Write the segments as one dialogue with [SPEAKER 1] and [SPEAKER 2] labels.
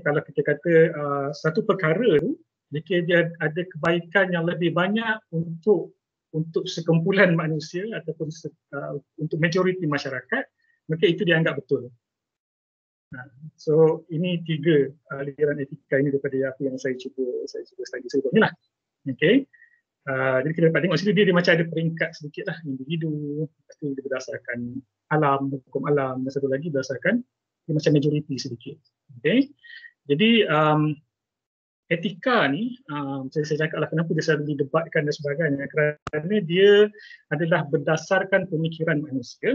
[SPEAKER 1] Kalau kita kata satu perkara tu, jika dia ada kebaikan yang lebih banyak untuk sekumpulan manusia ataupun untuk majoriti masyarakat, maka itu dianggap betul. So ini 3 aliran etika ini daripada apa yang saya cuba study sebelum ni lah. Okay. Jadi kita dapat tengok sini dia macam ada peringkat sedikit lah, individu, lepas tu dia berdasarkan alam, hukum alam, dan satu lagi berdasarkan dia macam majoriti sedikit. Okay. Jadi etika ni, saya cakap lah kenapa dia selalu didebatkan dan sebagainya, kerana dia adalah berdasarkan pemikiran manusia.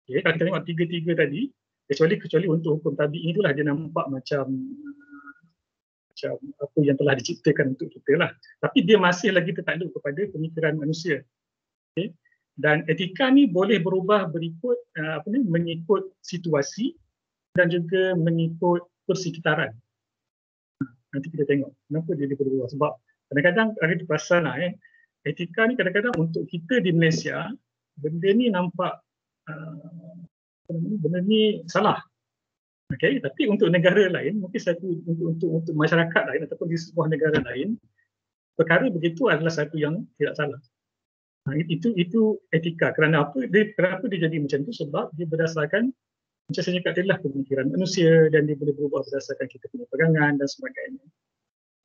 [SPEAKER 1] Okay. Kalau kita tengok 3 tadi, kecuali untuk hukum tabi'i itulah dia nampak macam apa yang telah diciptakan untuk kita lah. Tapi dia masih lagi tertakluk kepada pemikiran manusia. Okay. Dan etika ni boleh berubah berikut mengikut situasi dan juga mengikut persekitaran. Nanti kita tengok kenapa dia boleh berubah. Sebab kadang-kadang ada perasan lah, etika ni kadang-kadang untuk kita di Malaysia, benda ni nampak benda ni salah. Okay, tapi untuk negara lain, mungkin untuk masyarakat lain ataupun di sebuah negara lain, perkara begitu adalah satu yang tidak salah. Itu etika. Kerana apa? Kenapa dia jadi macam tu? Sebab dia berdasarkan, macam saya cakap tadi lah, pemikiran manusia, dan dia boleh berubah berdasarkan kita punya pegangan dan sebagainya.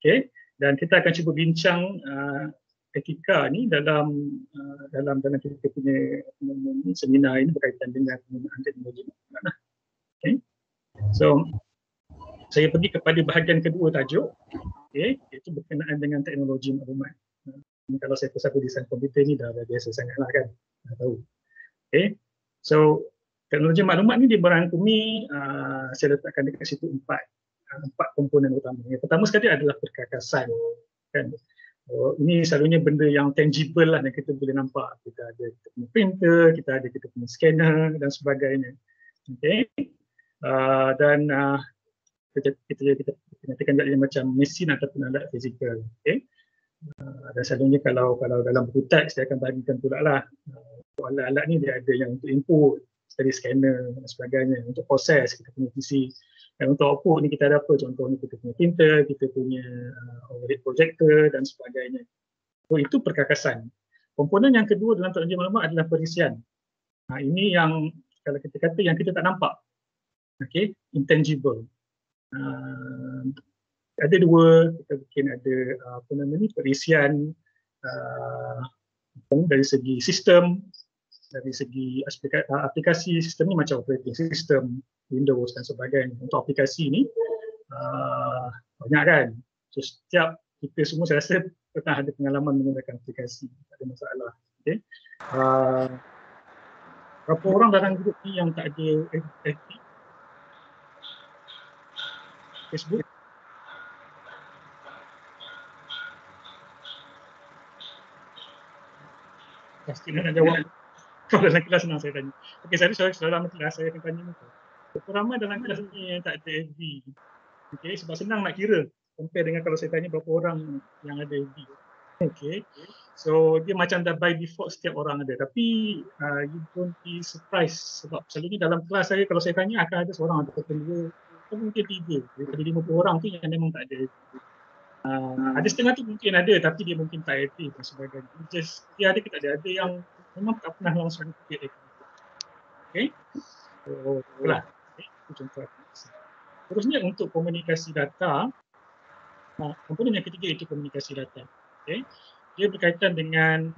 [SPEAKER 1] Okay, dan kita akan cuba bincang etika ni dalam kita punya seminar ini berkaitan dengan penggunaan teknologi. Okay. So, saya pergi kepada bahagian kedua tajuk, iaitu berkenaan dengan teknologi maklumat. Kalau saya pesatu desain komputer ni dah biasa sangat lah kan, dah tahu. Okay. So, teknologi maklumat ni dia merangkumi, saya letakkan dekat situ 4 komponen utama. Yang pertama sekali adalah perkakasan. Kan? Ini selalunya benda yang tangible lah yang kita boleh nampak. Kita punya printer, kita punya scanner dan sebagainya. Okay. Dan kita nyatakan dia macam mesin ataupun alat fizikal. Okay. Dan selalunya kalau dalam buku teks dia akan bagikan pula lah alat-alat ni dia ada yang untuk input, tadi scanner dan sebagainya, untuk proses kita punya PC, dan untuk output ni kita ada apa, contohnya kita punya printer, kita punya overhead projector dan sebagainya. So itu perkakasan. Komponen yang kedua dalam teknologi maklumat adalah perisian. Ini yang kalau kita kata yang kita tak nampak. Okay, intangible. Ada 2, kita mungkin ada perisian dari segi sistem, dari segi aplikasi sistem ni macam operating system, Windows dan sebagainya. Untuk aplikasi ni banyak kan. So setiap kita semua saya rasa pernah ada pengalaman menggunakan aplikasi, tak ada masalah. Okay. Berapa orang dalam grup ni yang tak ada FB? Facebook? Pasti nak jawab. Kalau dalam kelas senang saya tanya. Okey, saya dalam kelas saya akan tanya ni. Berapa ramai dalam kelas ni yang tak ada FB? Okey, sebab senang nak kira. Compare dengan kalau saya tanya berapa orang yang ada FB. Okey. So dia macam dah by default setiap orang ada. Tapi you don't be surprised sebab selalunya dalam kelas saya kalau saya tanya akan ada seorang ataupun 2 atau mungkin 3 daripada 50 orang tu yang memang tak ada. Ada setengah tu mungkin ada tapi dia mungkin tak aktif dan sebagainya. Dia ada ke tak ada. Ada yang memang tak pernah langsung aktif. Okay. So itulah. Okay. Itu contoh aplikasi. Terusnya untuk komunikasi data, komponen yang ketiga itu komunikasi data. Okay. Dia berkaitan dengan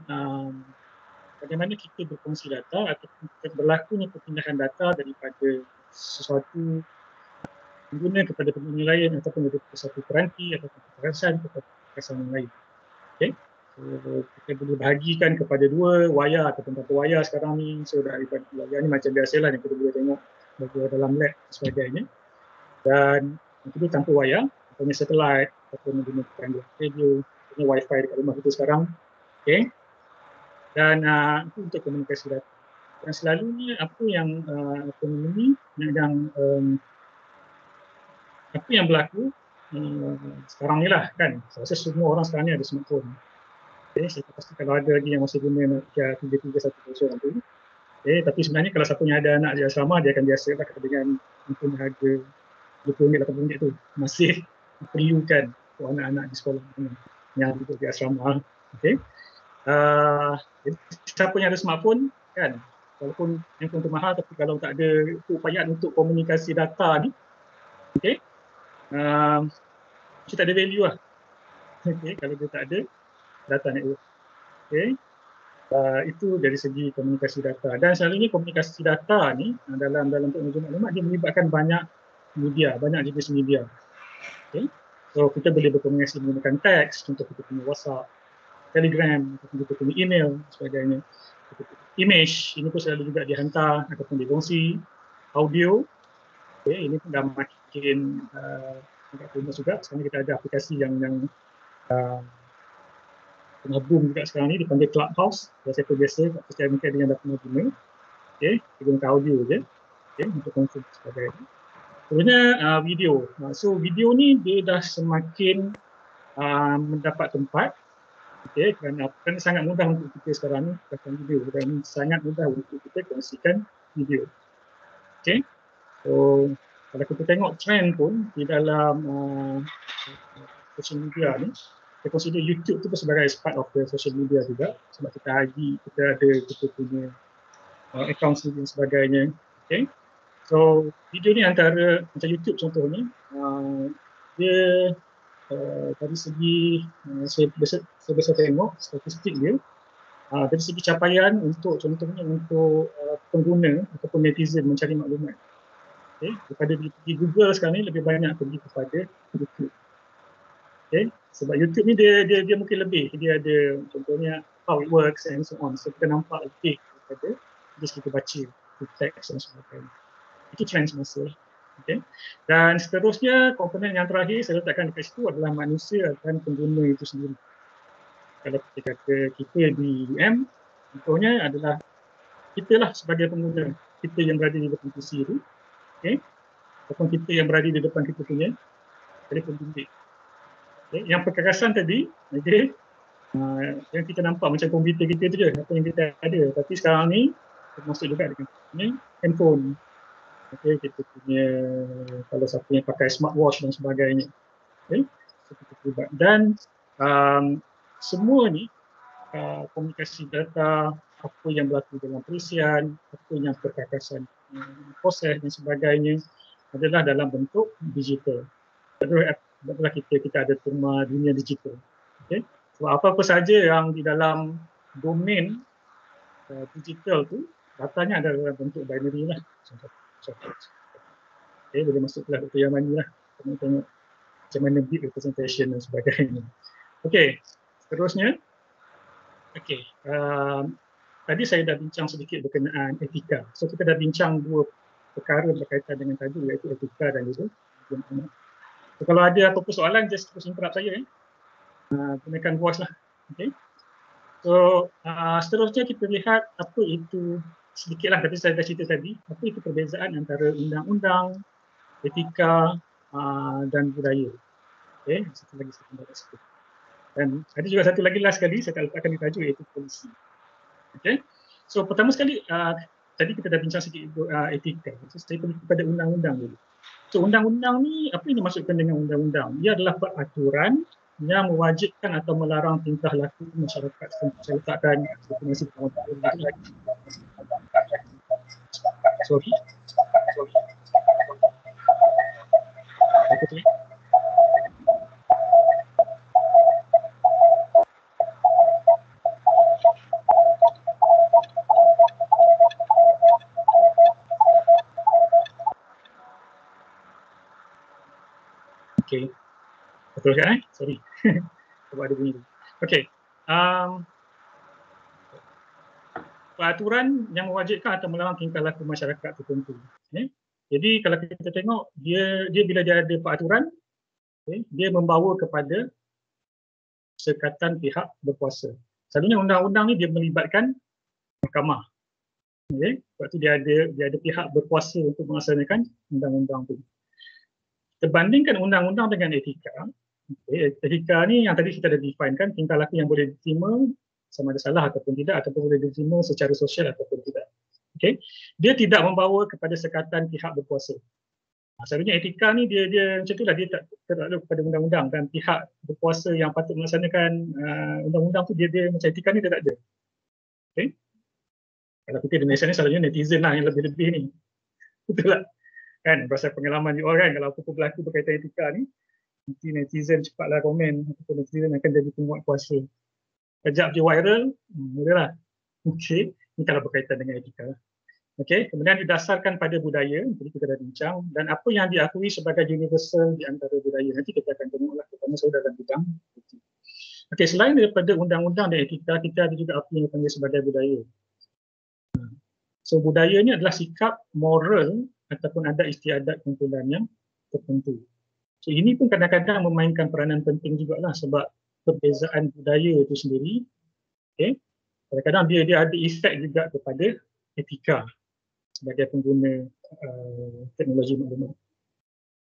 [SPEAKER 1] bagaimana kita berkongsi data atau berlakunya perpindahan data daripada sesuatu pengguna kepada pengguna lain ataupun daripada satu peranti ataupun perkasan kepada perkasan yang lain. Okay. So, kita boleh bahagikan kepada 2 wayar ataupun tanpa wayar sekarang ni. So daripada wayar ni macam biasalah yang kita boleh tengok dalam lab dan sebagainya. Dan yang kedua tanpa wayar, contohnya satelit ataupun menggunakan radio, wifi dekat rumah kita sekarang. Okay. Dan itu untuk komunikasi data. Dan selalunya apa yang apa yang berlaku sekarang ni lah kan, saya rasa semua orang sekarang ni ada smartphone. Okay, saya pasti kalau ada lagi yang masih guna Nokia 3310 tu. Okay, tapi sebenarnya kalau siapa yang ada anak di asrama, dia akan biasa lah dengan mungkin harga RM20, RM80 tu masih diperlukan untuk anak-anak di sekolah yang duduk di asrama. Okay. Siapa yang ada smartphone kan, walaupun handphone tu mahal, tapi kalau tak ada keupayaan untuk komunikasi data ni, okay, dia tak ada value lah. Okay, kalau dia tak ada data network. Okay. Itu dari segi komunikasi data. Dan selalunya komunikasi data ni dalam teknologi maklumat dia melibatkan banyak media, banyak jenis media. Okay. So kita boleh berkomunikasi menggunakan teks, contoh kita punya WhatsApp, Telegram, ataupun kita punya email, sebagainya. Image, ini pun selalu juga dihantar ataupun dikongsi. Audio, okay, ini pun dah makin agak famous juga. Sekarang kita ada aplikasi yang tengah boom juga sekarang ni, dipanggil Clubhouse. Biasa tak percaya mungkin ada yang dah pernah guna. Okay, kita gunakan audio je, okay, untuk kongsi sebagainya. Sebenarnya video. So video ni dia dah semakin mendapat tempat, okay, kerana sangat mudah untuk kita sekarang ni gunakan video dan sangat mudah untuk kita kongsikan video. Okay, so kalau kita tengok trend pun di dalam social media ni, kita consider YouTube tu sebagai part of the social media juga, sebab kita ada kita punya account dan sebagainya. Okay, so video ni antara macam YouTube contohnya, dia dari segi saya biasa tengok statistik dia, dari segi capaian untuk contohnya untuk pengguna ataupun netizen mencari maklumat. Okay, daripada di Google sekarang ni lebih banyak pergi kepada YouTube. Okay, sebab YouTube ni dia mungkin lebih, dia ada contohnya how it works and so on. So kita nampak lebih daripada just kita baca teks dan sebagainya. Itu trend semasa. Okay. Dan seterusnya komponen yang terakhir saya letakkan dekat situ adalah manusia dan pengguna itu sendiri. Kalau kita kata kita di UM, contohnya adalah kita lah sebagai pengguna, kita yang berada di depan PC itu, okay, ataupun kita yang berada di depan kita punya telefon bimbit. Okay. Yang perkakasan tadi, okay, yang kita nampak macam komputer kita tu je, apa yang kita ada. Tapi sekarang ni, termasuk juga dengan handphone. Okay, kita punya, kalau siapa yang pakai smartwatch dan sebagainya. Okay. Dan semua ni, komunikasi data, apa yang berlaku dalam perisian, apa yang perkakasan proses dan sebagainya adalah dalam bentuk digital. Adalah kita ada terma dunia digital. Okay. So apa-apa saja yang di dalam domain digital tu, datanya ada dalam bentuk binary lah. Okay, boleh masuk kelas Dr. Yamani lah. Tengok macam mana bit representation dan sebagainya. Okay, seterusnya. Okay, tadi saya dah bincang sedikit berkenaan etika. So kita dah bincang dua perkara berkaitan dengan tajuk, iaitu etika dan juga so, kalau ada apa-apa soalan, just terus interrupt saya. Gunakan voice lah. Okay. So seterusnya kita lihat apa itu, sedikitlah tapi saya dah cerita tadi, apa itu perbezaan antara undang-undang, etika dan budaya. Okay, satu lagi saya tambah sikit. Dan ada juga satu lagi last sekali saya letakkan di tajuk, iaitu polisi. Okay, so pertama sekali tadi kita dah bincang sikit etika. So, saya pergi kepada undang-undang dulu. So undang-undang ni, apa yang dimaksudkan dengan undang-undang? Ia adalah peraturan yang mewajibkan atau melarang tingkah laku masyarakat. Saya letakkan definisi peraturan. Sorry. Okay, betul kan? Sorry, sebab ada bunyi. Okay, peraturan yang mewajibkan atau melarang tingkah laku masyarakat tertentu. Okay. Jadi kalau kita tengok, dia bila dia ada peraturan, okay, dia membawa kepada sekatan pihak berkuasa. Selalunya undang-undang ni dia melibatkan mahkamah. Okay. Sebab tu dia ada pihak berkuasa untuk melaksanakan undang-undang tu. Terbandingkan undang-undang dengan etika, okay, etika ni yang tadi kita dah definekan, tingkah laku yang boleh diterima sama ada salah ataupun tidak, ataupun boleh diterima secara sosial ataupun tidak. Okay. Dia tidak membawa kepada sekatan pihak berkuasa. Selalunya etika ni dia macam itulah, dia tak terlalu kepada undang-undang, dan pihak berkuasa yang patut melaksanakan undang-undang tu dia macam etika ni dia tak ada. Okay? Kalau kita di Malaysia ni selalunya netizen lah yang lebih-lebih ni. Betul tak? Kan, berasal pengalaman you all kan, kalau apa-apa berlaku berkaitan etika ni, nanti netizen cepatlah komen, ataupun netizen akan jadi penguat kuasa. Kejap je viral, mulalah. Okey, ini kalau berkaitan dengan etika. Okey, kemudian didasarkan pada budaya, jadi kita dah bincang, dan apa yang diakui sebagai universal di antara budaya. Nanti kita akan tengoklah, kerana saya dalam bidang. Okey, selain daripada undang-undang dan etika, kita ada juga apa yang dipanggil sebagai budaya. So budaya ni adalah sikap moral ataupun adat istiadat kumpulan yang tertentu. So ini pun kadang-kadang memainkan peranan penting jugalah, sebab perbezaan budaya itu sendiri, okay, kadang-kadang dia ada efek juga kepada etika sebagai pengguna teknologi maklumat.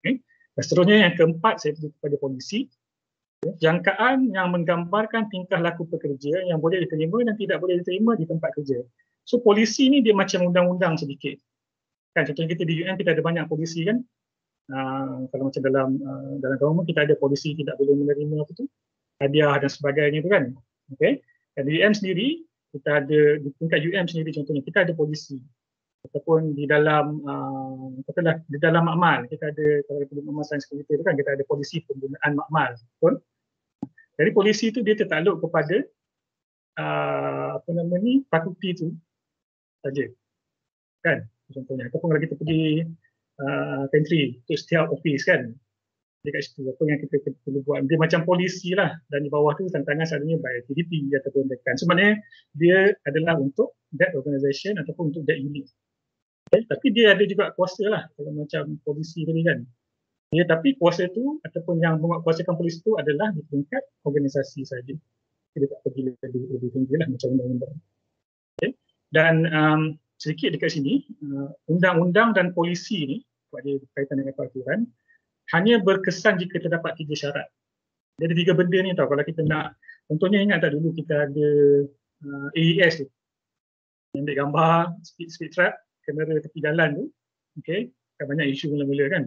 [SPEAKER 1] Okay. Dan seterusnya yang keempat, saya pergi kepada polisi. Jangkaan yang menggambarkan tingkah laku pekerja yang boleh diterima dan tidak boleh diterima di tempat kerja. So polisi ni dia macam undang-undang sedikit. Kan contohnya kita di UN kita ada banyak polisi kan. Kalau macam dalam government kita ada polisi tidak boleh menerima apa tu, hadiah dan sebagainya tu kan. Okey. Dan di UN sendiri kita ada di tingkat UN sendiri contohnya kita ada polisi. Ataupun di dalam katalah di dalam makmal kita ada, kalau kita makmal sains komputer tu kan kita ada polisi penggunaan makmal. Betul? Jadi polisi tu dia tertakluk kepada fakulti tu saja. Kan? Contohnya ataupun kalau kita pergi pantry untuk setiap office kan, dia kat situ apa yang kita perlu buat, dia macam polisi lah, dan di bawah tu tantangan selalunya by TDP ataupun dekan. Sebenarnya dia adalah untuk that organisation ataupun untuk that unit. Okay? Tapi dia ada juga kuasa lah, kalau macam polisi tadi kan. Dia, tapi kuasa tu ataupun yang menguatkuasakan polisi tu adalah di tingkat organisasi saja. Dia tak pergi lebih tinggi lah macam undang-undang. Okay? Dan sedikit dekat sini, undang-undang dan polisi ni pada berkaitan dengan peraturan hanya berkesan jika terdapat 3 syarat. Jadi 3 benda ni tau, kalau kita nak, contohnya ingat tak dulu kita ada AES tu, yang ambil gambar speed trap, kamera tepi jalan tu, okay, kan banyak isu mula-mula kan.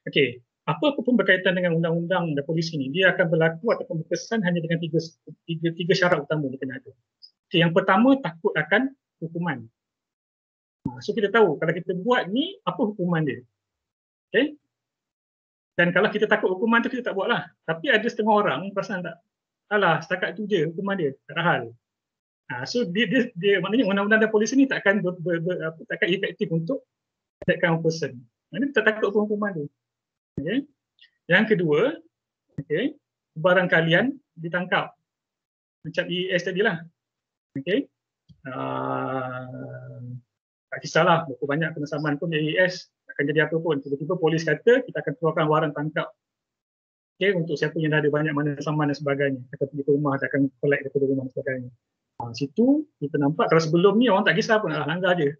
[SPEAKER 1] Okay, apa-apa pun berkaitan dengan undang-undang dan polisi ni, dia akan berlaku ataupun berkesan hanya dengan tiga syarat utama dia kena ada. Okay, yang pertama, takut akan hukuman. So kita tahu kalau kita buat ni apa hukuman dia. Okay? Dan kalau kita takut hukuman tu kita tak buat lah. Tapi ada setengah orang perasan tak, alah setakat tu je hukuman dia, tak ada hal. So dia maknanya undang-undang dan polisi ni takkan takkan efektif untuk that kind of person. Dia tak takut hukuman tu. Okay? Yang kedua, okay, barangkalian ditangkap. Macam EES tadilah. Okay? Tak kisahlah berapa banyak penasaman pun AES akan jadi apa pun, tiba-tiba polis kata kita akan keluarkan waran tangkap, okay, untuk siapa yang dah ada banyak mana saman dan sebagainya, kata pergi ke rumah, tak akan collect daripada rumah dan sebagainya. Situ kita nampak kalau sebelum ni orang tak kisah pun, langgar je.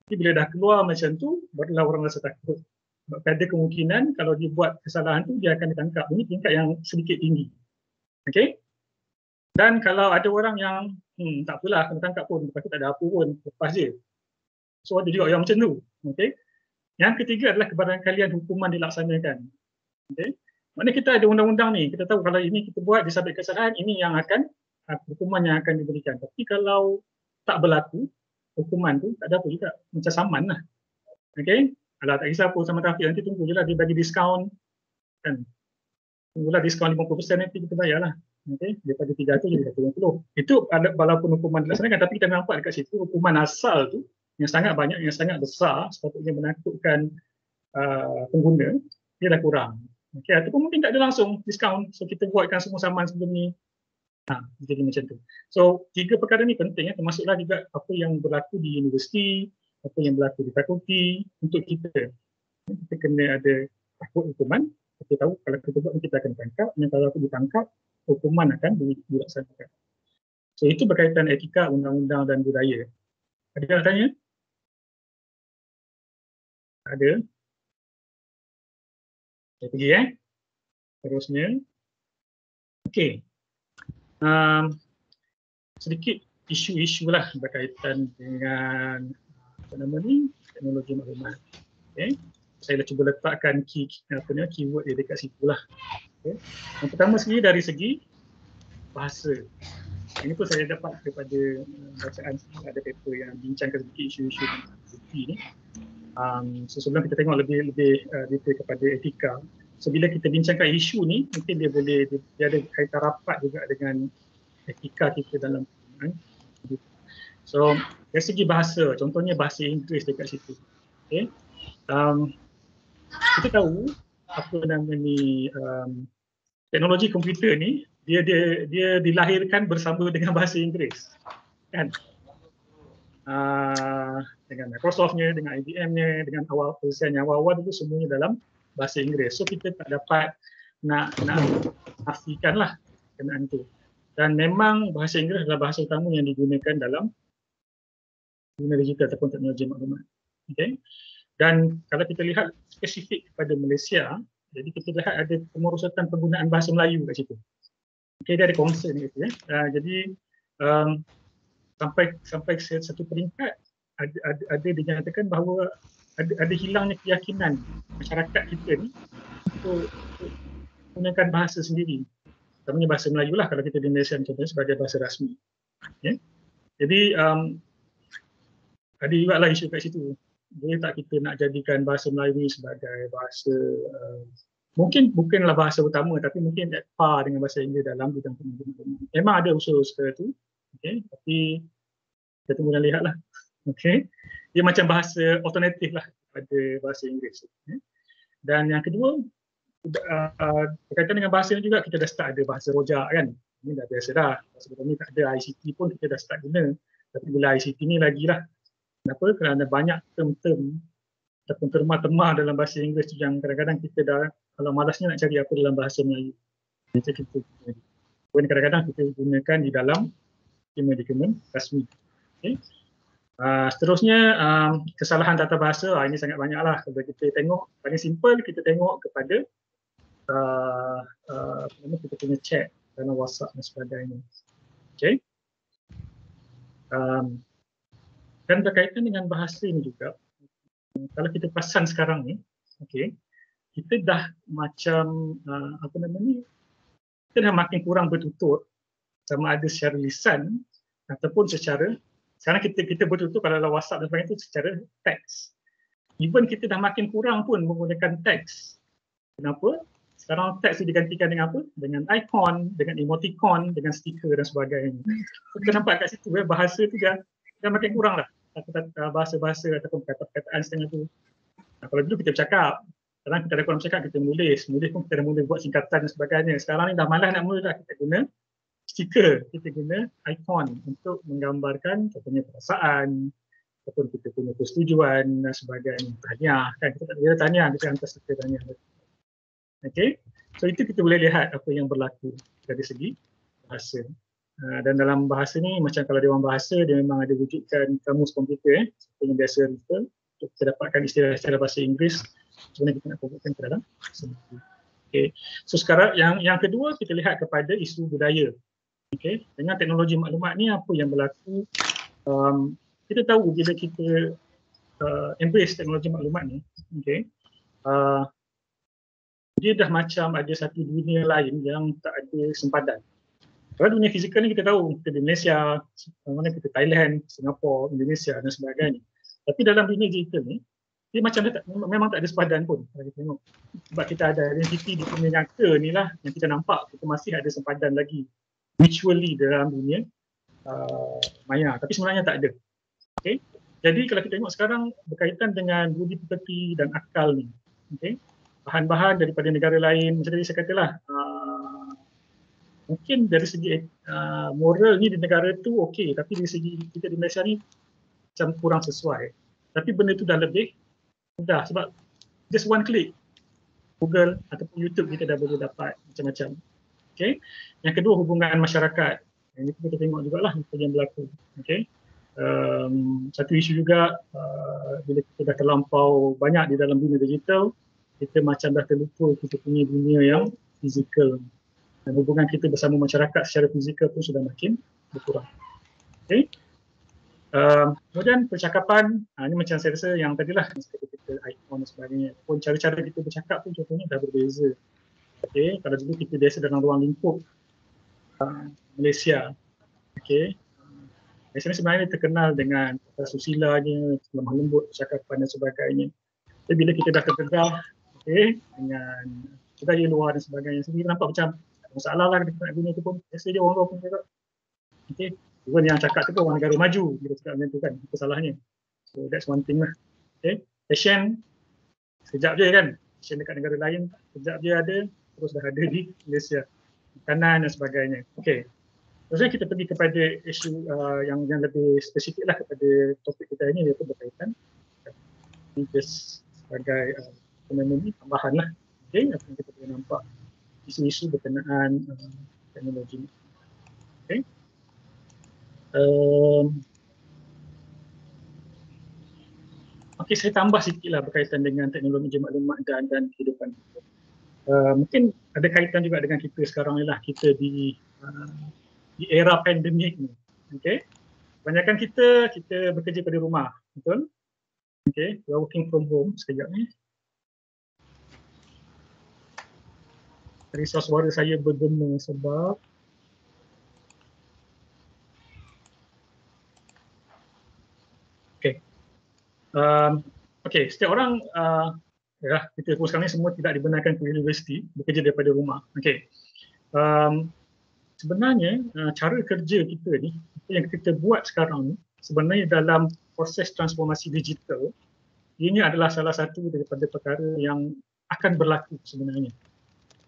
[SPEAKER 1] Tapi bila dah keluar macam tu, barulah orang rasa takut. Sebab ada kemungkinan kalau dia buat kesalahan tu dia akan ditangkap. Ini tingkat yang sedikit tinggi. Okay? Dan kalau ada orang yang tak apalah kena tangkap pun, lepas tu tak ada apa pun, lepas je. So ada juga yang macam tu. Okay? Yang ketiga adalah kebarangkalian hukuman dilaksanakan. Okay? Maknanya kita ada undang-undang ni, kita tahu kalau ini kita buat disabit kesalahan, ini yang akan hukuman yang akan diberikan. Tapi kalau tak berlaku hukuman tu, tak ada apa juga, macam saman lah. Okay? Alah tak kisah apa sama Taufik, nanti tunggu je lah dia bagi diskaun kan. Tunggulah diskaun 50% nanti kita bayar lah. Okay? Daripada 300 jadi 150. Itu walaupun hukuman dilaksanakan, tapi kita nampak dekat situ hukuman asal tu yang sangat banyak, yang sangat besar, sepatutnya menakutkan pengguna, dia dah kurang. Okay? Ataupun mungkin tak ada langsung diskaun, so kita buatkan semua saman sebelum ni. Jadi macam tu. So 3 perkara ni penting, termasuklah juga apa yang berlaku di universiti, apa yang berlaku di fakulti untuk kita. Kita kena ada takut hukuman, kita tahu kalau kita buat kita akan ditangkap, dan kalau aku ditangkap, hukuman akan dilaksanakan. So itu berkaitan etika, undang-undang dan budaya. Ada yang tanya? Ada? Saya pergi terusnya. Okey. Sedikit isu-isu lah berkaitan dengan teknologi maklumat. Okay. saya cuba letakkan keyword dia dekat situ lah. Okay. Yang pertama sekali dari segi bahasa. Ini pun saya dapat daripada bacaan ada paper yang bincangkan sedikit isu-isu ni. So sebelum kita tengok lebih detail kepada etika. So bila kita bincangkan isu ni, mungkin dia ada kaitan rapat juga dengan etika kita dalam penggunaan. So dari segi bahasa, contohnya bahasa Inggeris dekat situ. Okay. Kita tahu apa nama ni, teknologi komputer ni dia dilahirkan bersama dengan bahasa Inggeris, kan? Dengan Microsoft-nya, dengan IBM-nya, dengan perusahaan yang awal-awal itu semuanya dalam bahasa Inggeris. So kita tak dapat nak pastikanlah kenaan itu. Dan memang bahasa Inggeris adalah bahasa utama yang digunakan dalam dunia digital ataupun teknologi maklumat. Okay? Dan kalau kita lihat spesifik kepada Malaysia, jadi kita lihat ada kemerosotan penggunaan bahasa Melayu kat situ. Okay, dia ada concern gitu ya. Jadi sampai satu peringkat ada dinyatakan bahawa ada hilangnya keyakinan masyarakat kita ni untuk menggunakan bahasa sendiri. Terutamanya bahasa Melayu lah kalau kita di Malaysia contohnya sebagai bahasa rasmi. Okay. Jadi ada juga lah isu kat situ. Boleh tak kita nak jadikan bahasa Melayu ni sebagai bahasa mungkin bukanlah bahasa utama tapi mungkin at par dengan bahasa Inggeris dalam bidang penggunaan. Memang ada usul seperti itu. Okay. Tapi kita tunggu dan lihat lah. Okay. Dia macam bahasa alternatif lah pada bahasa Inggeris. Okay. Dan yang kedua, berkaitan dengan bahasa ni juga kita dah start ada bahasa rojak kan. Ini dah biasa dah. Sebelum ni tak ada ICT pun kita dah start guna. Tapi bila ICT ni lagi lah. Kenapa? Kerana banyak term-term ataupun terma-terma dalam bahasa Inggeris tu yang kadang-kadang kita dah kalau malasnya nak cari apa dalam bahasa Melayu. Macam kita kadang-kadang kita gunakan di dalam dokumen rasmi. Okay. Seterusnya kesalahan tata bahasa, ini sangat banyak lah. Kalau kita tengok, paling simple kita tengok kepada kita punya chat dalam WhatsApp dan sebagainya. Okay. Dan berkaitan dengan bahasa ini juga, kalau kita perasan sekarang ni, okay, kita dah macam kita dah makin kurang bertutur sama ada secara lisan ataupun secara sekarang kita bertutur kalau dalam WhatsApp dan sebagainya itu secara teks. Even kita dah makin kurang pun menggunakan teks. Kenapa? Sekarang teks digantikan dengan apa? Dengan ikon, dengan emoticon, dengan stiker dan sebagainya. So, kita nampak kat situ bahasa tu dah makin kurang lah. Bahasa-bahasa ataupun kata-kataan setengah tu. Kalau dulu kita bercakap, sekarang kita ada kurang bercakap, kita menulis pun kita dah mula buat singkatan dan sebagainya. Sekarang ni dah malas nak mula dah, kita guna stiker, kita guna ikon untuk menggambarkan contohnya perasaan ataupun kita punya persetujuan dan sebagainya. Tahniah, kan kita tak boleh tahniah, kita hantar stiker tahniah. Okay, so itu kita boleh lihat apa yang berlaku dari segi bahasa. Dan dalam bahasa ni macam kalau dia orang bahasa dia memang ada wujudkan kamus komputer seperti yang biasa refer untuk kita dapatkan istilah-istilah bahasa Inggeris sebenarnya kita nak fokuskan ke dalam bahasa. Okay. So sekarang yang kedua kita lihat kepada isu budaya. Okay. Dengan teknologi maklumat ni apa yang berlaku, kita tahu bila kita embrace teknologi maklumat ni, okay, dia dah macam ada satu dunia lain yang tak ada sempadan. Kalau dunia fizikal ni kita tahu, kita di Malaysia, mana kita Thailand, Singapura, Indonesia dan sebagainya. Tapi dalam dunia digital ni, dia macam memang tak ada sepadan pun kalau kita tengok. Sebab kita ada identiti di dunia nyata ni lah yang kita nampak, kita masih ada sempadan lagi virtually dalam dunia maya. Tapi sebenarnya tak ada. Okay? Jadi kalau kita tengok sekarang berkaitan dengan budi pekerti dan akal ni, okay? Bahan-bahan daripada negara lain, macam tadi saya katalah, mungkin dari segi moral ni di negara tu okey, tapi dari segi kita di Malaysia ni macam kurang sesuai. Tapi benda tu dah lebih mudah sebab just one click Google ataupun YouTube kita dah boleh dapat macam-macam. Okay. Yang kedua hubungan masyarakat. Yang itu kita tengok jugalah apa yang berlaku. Okay. Satu isu juga bila kita dah terlampau banyak di dalam dunia digital, kita macam dah terlupa kita punya dunia yang fizikal. Dan hubungan kita bersama masyarakat secara fizikal pun sudah makin berkurang. Okay. Kemudian percakapan, ini macam saya rasa yang tadilah kita icon dan sebagainya. Pun cara-cara kita bercakap pun contohnya dah berbeza. Okay, kalau dulu kita biasa dalam ruang lingkup Malaysia, okay, Malaysia ni sebenarnya terkenal dengan susilanya, lemah lembut, percakapan dan sebagainya. Tapi bila kita dah terdedah, okay, dengan budaya luar dan sebagainya, kita nampak macam masalah lah dekat dunia tu pun, biasa je orang luar pun cakap. Okay, even yang cakap tu pun orang negara maju, bila cakap macam tu kan, itu salahnya. So that's one thing lah. Okay, fashion, sekejap je kan, fashion dekat negara lain, sekejap je ada, terus dah ada di Malaysia. Makanan dan sebagainya. Okay, maksudnya kita pergi kepada isu yang lebih spesifik lah kepada topik kita ini, iaitu berkaitan ini just sebagai fenomena tambahan lah. Okay, apa yang kita boleh nampak isu-isu berkenaan teknologi. Okay. Okay, saya tambah sikit lah berkaitan dengan teknologi maklumat dan kehidupan kita. Mungkin ada kaitan juga dengan kita sekarang ni lah, kita di era pandemik ni. Okay. Kebanyakan kita bekerja pada rumah, betul? Okay, we are working from home sekejap ni. Risau suara saya bergema sebab okay, setiap orang ya, kita sekarang ni semua tidak dibenarkan ke universiti, bekerja daripada rumah. Okay. Sebenarnya cara kerja kita ni, yang kita buat sekarang ni, sebenarnya dalam proses transformasi digital, ini adalah salah satu daripada perkara yang akan berlaku sebenarnya.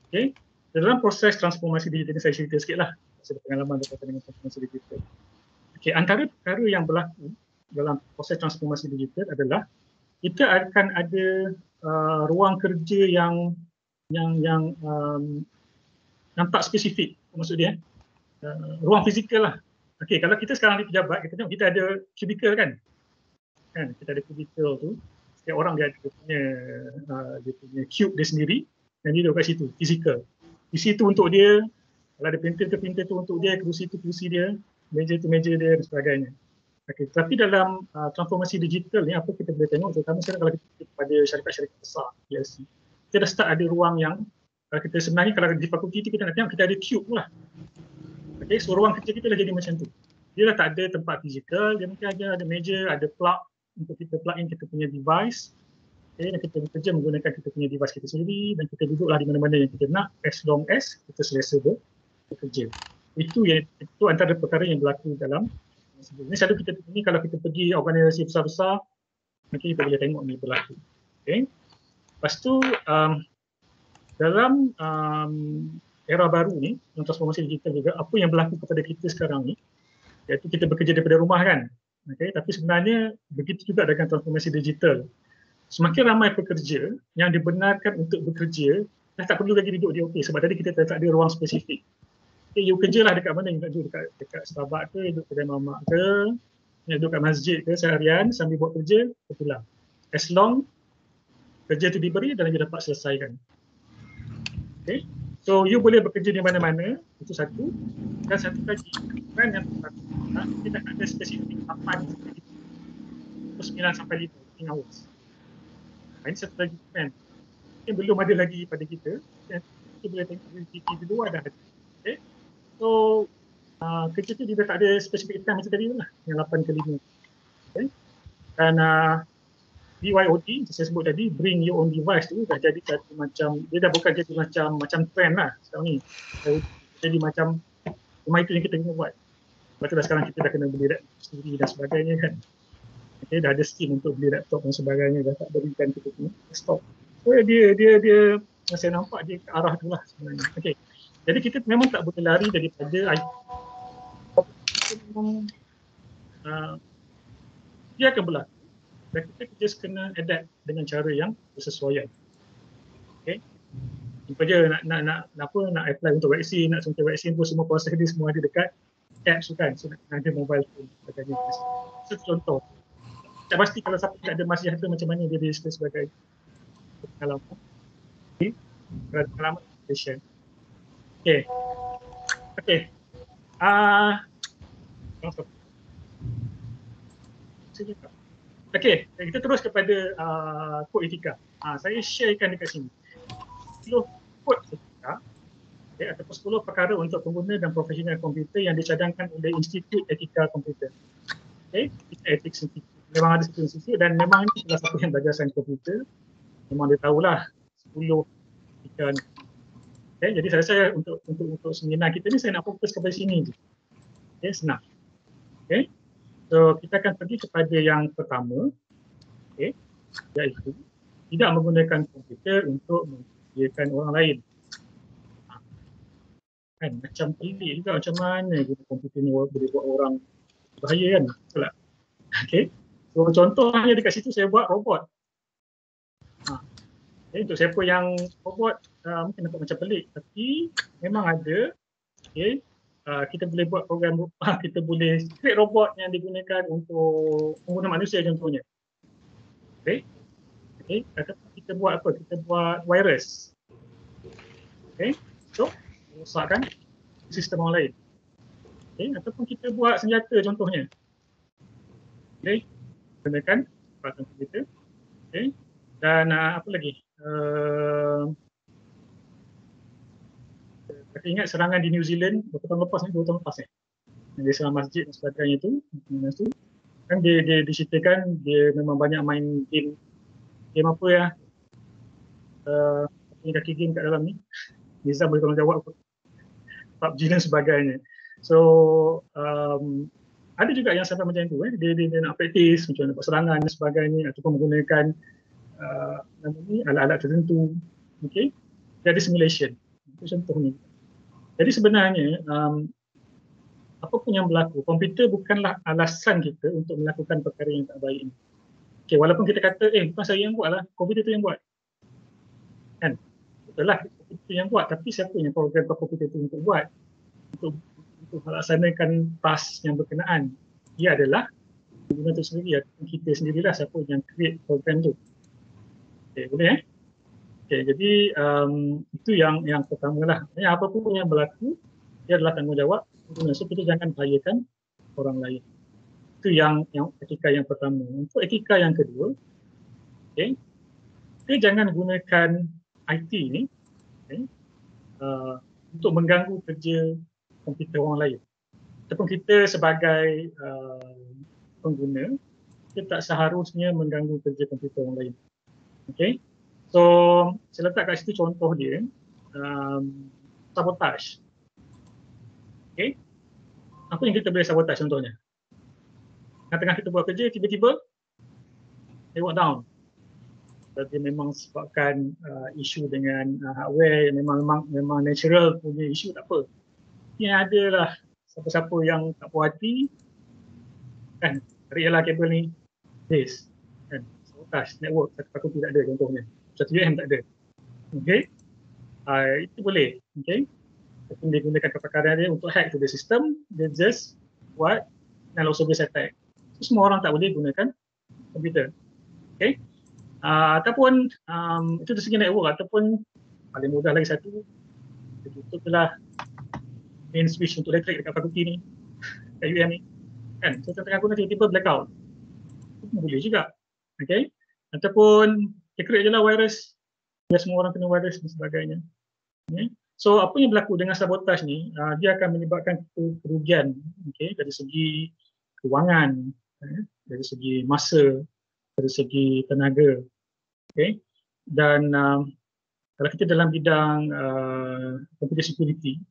[SPEAKER 1] Okay. Dalam proses transformasi digital ini, saya cerita sikit lah, saya ada pengalaman berkaitan dengan transformasi digital. Okay, antara perkara yang berlaku dalam proses transformasi digital adalah kita akan ada ruang kerja yang nampak spesifik, maksud dia ruang fizikal lah. Okay, kalau kita sekarang di pejabat, kita tengok kita ada cubicle kan, kita ada cubicle tu, setiap orang dia punya cube dia sendiri, dan dia duduk kat situ, fizikal. Di situ untuk dia, kalau ada printer tu untuk dia, kerusi tu kerusi dia, meja tu meja dia dan sebagainya. Okay, tapi dalam transformasi digital ni, apa kita boleh tengok, terutama sekarang kalau kita pada syarikat-syarikat besar, PLC, kita dah start ada ruang yang, kita sebenarnya kalau di fakulti tu kita nak tengok, kita ada cube lah. Okay, so ruang kerja kita dah jadi macam tu. Dia dah tak ada tempat fizikal, dia mungkin ada meja, ada plug untuk kita plug in kita punya device. Okay, dan kita bekerja menggunakan kita punya device kita sendiri, dan kita duduklah di mana-mana yang kita nak, as long as kita selesa bekerja. Itu antara perkara yang berlaku dalam ini. Selalu kita ini kalau kita pergi organisasi besar-besar, nanti kita boleh tengok ni berlaku. Okay. Lepas tu dalam era baru ni, transformasi digital juga, apa yang berlaku kepada kita sekarang ni, iaitu kita bekerja daripada rumah kan. Okay. Tapi sebenarnya begitu juga dengan transformasi digital. Semakin ramai pekerja yang dibenarkan untuk bekerja, dah tak perlu lagi duduk di office, sebab tadi kita tak ada ruang spesifik. Okay, you kerjalah dekat mana, you nak duduk dekat Starbucks ke, duduk kedai mamak ke, duduk kat masjid ke seharian sambil buat kerja, pulang. As long kerja tu diberi dan you dapat selesaikan. Okay, so you boleh bekerja di mana-mana, itu satu. Dan satu lagi, kan yang kita ada spesifik 8 9 sampai 5 hours. Ini satu lagi kan, yang belum ada lagi pada kita, kita boleh tengok di luar dah ada. Okay. So kerja tu dia tak ada spesifik time macam tadi lah, yang 8 ke 5. Okay. Dan BYOD, saya sebut tadi, bring your own device tu dah jadi satu macam, dia dah bukan jadi macam trend lah sekarang ni. Jadi macam rumah itu yang kita kena buat. Lepas tu dah sekarang kita dah kena beli laptop sendiri dan sebagainya kan. Okay, dah ada scheme untuk beli laptop dan sebagainya, dah tak berikan kita punya desktop. So dia saya nampak dia ke arah tu lah sebenarnya. Okay. Jadi kita memang tak boleh lari daripada dia akan berlaku dan kita just kena adapt dengan cara yang bersesuaian. Okay. Jumpa je nak apply untuk vaksin, nak suntik vaksin pun semua proses dia semua ada dekat apps tu kan. So ada mobile phone sebagainya. So contoh. Tak pasti kalau siapa tak ada masih ada macam mana dia register sebagai pengalaman. Okay. Pengalaman patient. Okay. Okay. Saya cakap. Okey, kita terus kepada kod etika. Saya sharekan dekat sini. 10 kod etika, ataupun 10 perkara untuk pengguna dan profesional komputer yang dicadangkan oleh Institut Etika Komputer. Kita Ethics Institute. Memang ada satu institut dan memang ini salah satu yang belajar sains komputer. Memang dia tahulah 10 etika ni. Jadi saya rasa untuk seminar kita ni saya nak fokus kepada sini je. Senang. So kita akan pergi kepada yang pertama, iaitu tidak menggunakan komputer untuk membahayakan orang lain. Kan macam pelik juga, macam mana guna komputer ni boleh buat orang bahaya kan? Betul tak? So contohnya dekat situ saya buat robot. Untuk siapa yang robot mungkin nampak macam pelik, tapi memang ada. Kita boleh buat program, kita boleh create robot yang digunakan untuk pengguna manusia contohnya. Ataupun kita buat apa? Kita buat virus. So rosakkan sistem orang lain. Ataupun kita buat senjata contohnya. Gunakan peralatan komputer. Dan apa lagi? Saya ingat serangan di New Zealand beberapa tahun lepas ni, 2 tahun lepas dia serang masjid dan sebagainya tu. Kan dia diceritakan dia memang banyak main game apa ya, kaki game kat dalam ni. Nizam boleh tolong jawab apa? PUBG dan sebagainya. So ada juga yang sampai macam tu, dia nak praktis macam mana buat serangan dan sebagainya, ataupun menggunakan alat-alat tertentu. Dia ada simulation. Itu contohnya. Jadi sebenarnya apa pun yang berlaku, komputer bukanlah alasan kita untuk melakukan perkara yang tak baik. Walaupun kita kata bukan saya yang buat lah, komputer tu yang buat. Kan? Betul lah, komputer yang buat, tapi siapa yang program komputer itu untuk buat? Untuk melaksanakan task yang berkenaan. Ia adalah pengguna itu sendiri, kita sendirilah siapa yang create program tu. Boleh jadi itu yang pertama lah. Apapun yang berlaku, dia adalah tanggungjawab pengguna. So kita jangan bahayakan orang lain. Itu yang etika yang pertama. Untuk etika yang kedua, kita jangan gunakan IT ni untuk mengganggu kerja komputer orang lain. Ataupun kita sebagai pengguna, kita tak seharusnya mengganggu kerja komputer orang lain. So saya letak kat situ contoh dia, sabotage. Apa yang kita boleh sabotage contohnya? Tengah kita buat kerja, tiba-tiba lewat down. Dia memang sebabkan isu dengan hardware yang memang natural punya isu, tak apa. Yang adalah siapa-siapa yang tak puas hati, kan, tarik kabel ni, this, kan, sabotage network, satu paku tidak ada contohnya. 1 UM tak ada. Itu boleh. Tapi dia gunakan kepakaran dia untuk hack to the system, dia just buat null service attack. So, semua orang tak boleh gunakan komputer. Ataupun itu dari segi network, ataupun paling mudah lagi satu, kita tutuplah main switch untuk elektrik dekat fakulti ni, kat UM ni. Kan, so tengah guna tiba-tiba blackout. Itu boleh juga. Ataupun create je lah virus, biar semua orang kena virus dan sebagainya. So apa yang berlaku dengan sabotage ni, dia akan menyebabkan kerugian dari segi kewangan, dari segi masa, dari segi tenaga. Dan kalau kita dalam bidang computer security,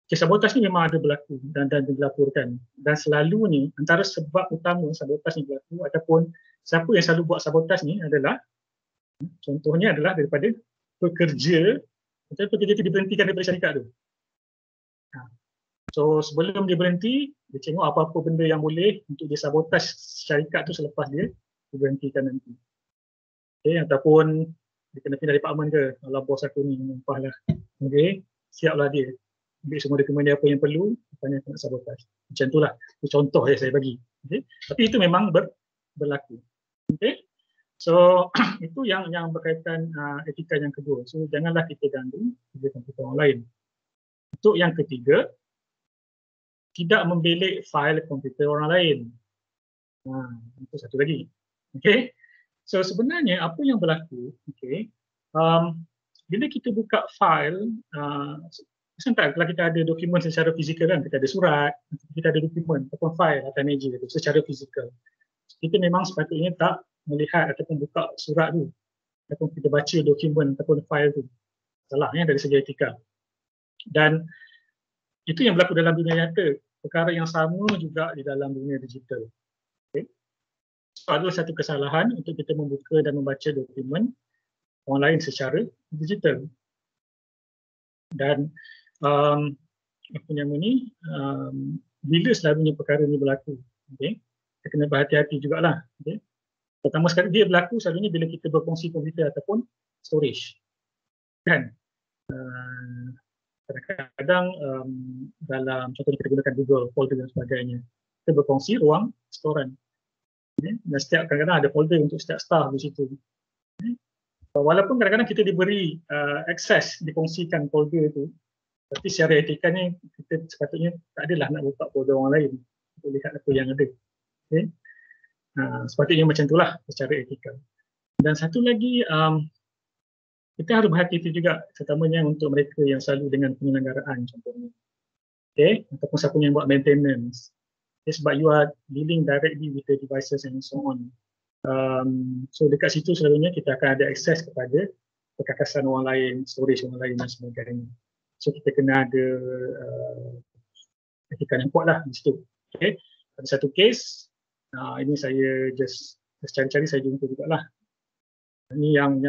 [SPEAKER 1] sabotage ni memang ada berlaku dan dilaporkan. Dan selalunya antara sebab utama sabotage ni berlaku ataupun siapa yang selalu buat sabotage ni adalah, contohnya adalah daripada pekerja itu diberhentikan daripada syarikat tu. So sebelum dia berhenti, dia tengok apa-apa benda yang boleh untuk dia sabotage syarikat tu selepas dia diberhentikan nanti. Ataupun dia kena pindah department ke, kalau bos aku ni mumpah lah. Siaplah dia. Ambil semua dokumen dia apa yang perlu, tanya nak sabotage. Macam itulah. Itu contoh yang saya bagi. Tapi itu memang berlaku. So itu yang berkaitan etika yang kedua. So janganlah kita ganggu kerja komputer orang lain. Untuk yang ketiga, tidak membelik fail komputer orang lain. Itu satu lagi. Okay. So sebenarnya apa yang berlaku, okay, bila kita buka file, tak, kalau kita ada dokumen secara fizikal kan, kita ada surat, kita ada dokumen ataupun file atau meja itu secara fizikal. Kita memang sepatutnya tak melihat ataupun buka surat tu, ataupun kita baca dokumen ataupun file tu. Salahnya dari segi etika. Dan itu yang berlaku dalam dunia nyata. Perkara yang sama juga di dalam dunia digital. Okay. So, adalah satu kesalahan untuk kita membuka dan membaca dokumen orang lain secara digital. Dan apa nama ni, bila selalunya perkara ini berlaku, okay, kita kena berhati-hati jugalah. Okay. Pertama sekali dia berlaku selalunya bila kita berkongsi komputer ataupun storage. Kan? Kadang-kadang dalam contohnya kita gunakan Google folder dan sebagainya, kita berkongsi ruang storan. Okay. Dan setiap kadang-kadang ada folder untuk setiap staff di situ. Okay. Walaupun kadang-kadang kita diberi akses dikongsikan folder itu, tapi secara etikanya kita sepatutnya tak adalah nak buka folder orang lain untuk lihat apa yang ada. Okay. Sepatutnya macam itulah secara etika. Dan satu lagi, kita harus berhati-hati juga, terutamanya untuk mereka yang selalu dengan penyelenggaraan contohnya. Okay, ataupun siapa yang buat maintenance. Okay, sebab you are dealing directly with the devices and so on. So dekat situ selalunya kita akan ada akses kepada perkakasan orang lain, storage orang lain dan sebagainya. So kita kena ada etika yang kuat lah di situ. Okay, ada satu case, ini saya just cari-cari, saya jumpa juga lah. Ini yang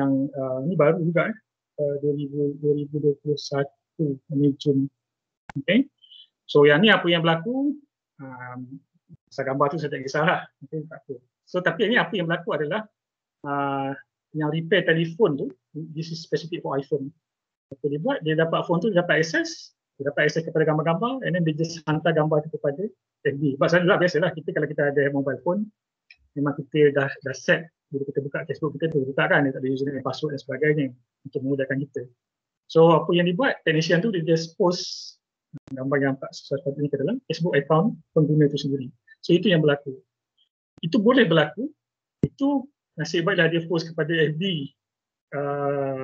[SPEAKER 1] ini baru juga 2021 ini Jun. Okay. So yang ni apa yang berlaku, pasal gambar tu saya tak kisahlah. Okay, tak apa. So tapi ini apa yang berlaku adalah yang repair telefon tu, this is specific for iPhone. Apa dia buat, dia dapat phone tu, dia dapat akses kepada gambar-gambar, and then dia just hantar gambar tu kepada FB. Sebab selalulah biasalah kita kalau kita ada mobile phone, memang kita dah set. Bila kita buka Facebook kita tu, buka kan, dia tak ada username, password dan sebagainya untuk memudahkan kita. So apa yang dibuat, technician tu dia just post gambar yang tak sesuai ini ke dalam Facebook account pengguna itu sendiri. So itu yang berlaku. Itu boleh berlaku. Itu nasib baiklah dia post kepada FB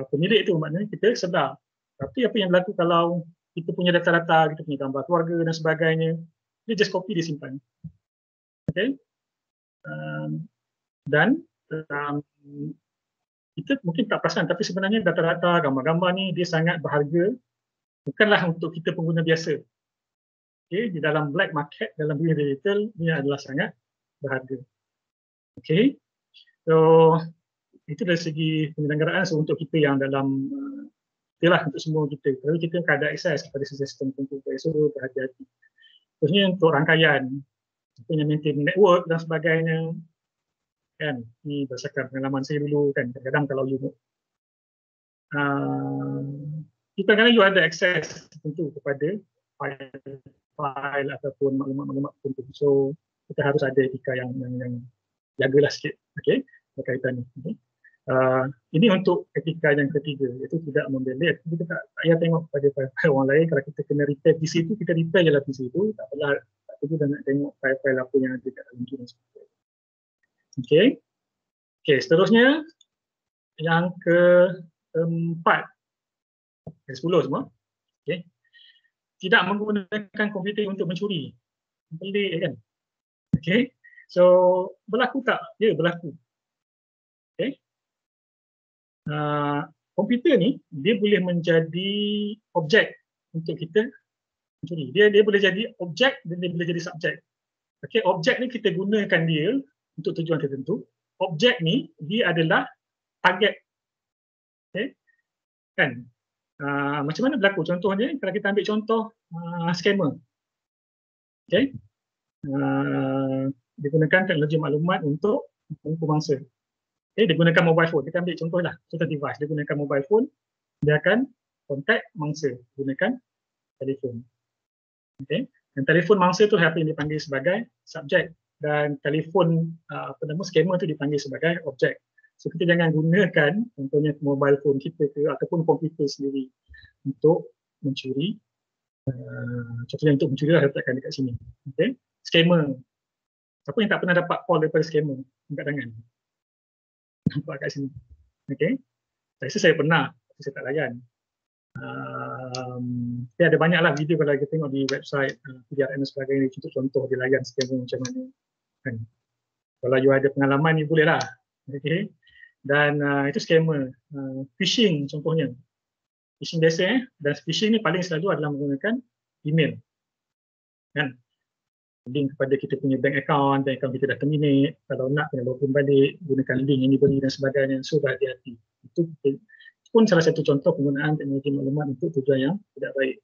[SPEAKER 1] pemilik itu, maknanya kita sedar. Tapi apa yang berlaku kalau kita punya data-data, kita punya gambar keluarga dan sebagainya, dia just copy, dia simpan. Okay. Dan kita mungkin tak perasan, tapi sebenarnya data-data, gambar-gambar ni dia sangat berharga, bukanlah untuk kita pengguna biasa. Okay, di dalam black market, dalam dunia digital, ini adalah sangat berharga. Okay, so itu dari segi penyelenggaraan. So untuk kita yang dalam, itulah untuk semua kita, kalau kita akan ada akses kepada sistem komputer, so berhati-hati. Terusnya untuk rangkaian, punya maintain network dan sebagainya, kan, ni berdasarkan pengalaman saya dulu kan, kadang-kadang kalau you kadang-kadang you ada akses tentu kepada file ataupun maklumat-maklumat tertentu. So kita harus ada etika yang jagalah sikit, okey, berkaitan ni. Okay. Ini untuk etika yang ketiga, iaitu tidak membeli. Kita tak payah tengok pada file orang lain. Kalau kita kena repair PC itu, kita repair je lah PC itu, tak apalah, tak perlu dah nak tengok file-file apa yang ada kat dalam tu dan sebagainya. Okay. Okay, seterusnya yang keempat, ke-10 semua. Okay. Tidak menggunakan komputer untuk mencuri. Pelik kan? Okay. So berlaku tak? Ya, berlaku. Okay. Komputer ni dia boleh menjadi objek untuk kita mencuri. Dia boleh jadi objek dan dia boleh jadi subjek. Okay, objek ni kita gunakan dia untuk tujuan tertentu. Objek ni dia adalah target. Okay. Kan? Macam mana berlaku? Contohnya kalau kita ambil contoh scammer. Okay. Dia gunakan teknologi maklumat untuk menipu mangsa. Okay, dia gunakan mobile phone. Kita ambil contohlah, contoh device. Dia gunakan mobile phone, dia akan kontak mangsa gunakan telefon. Okay. Dan telefon mangsa tu apa yang dipanggil sebagai subjek, dan telefon scammer tu dipanggil sebagai objek. So kita jangan gunakan contohnya mobile phone kita ke ataupun komputer sendiri untuk mencuri. Contohnya untuk mencuri lah letakkan dekat sini. Okay. Scammer. Siapa yang tak pernah dapat call daripada scammer? Angkat tangan. Nampak kat sini. Okay. Saya rasa saya pernah, tapi saya tak layan. Ada banyaklah video kalau kita tengok di website PDRM dan sebagainya, contoh-contoh dia layan scammer macam mana. Kan? Kalau you ada pengalaman ni boleh lah. Okay. Dan itu scammer. Phishing contohnya. Phishing biasa dan phishing ni paling selalu adalah menggunakan email. Kan? Link kepada kita punya bank account kita dah terminate, kalau nak kena login balik, gunakan link ini beri dan sebagainya. So berhati-hati. Itu pun salah satu contoh penggunaan teknologi maklumat untuk tujuan yang tidak baik.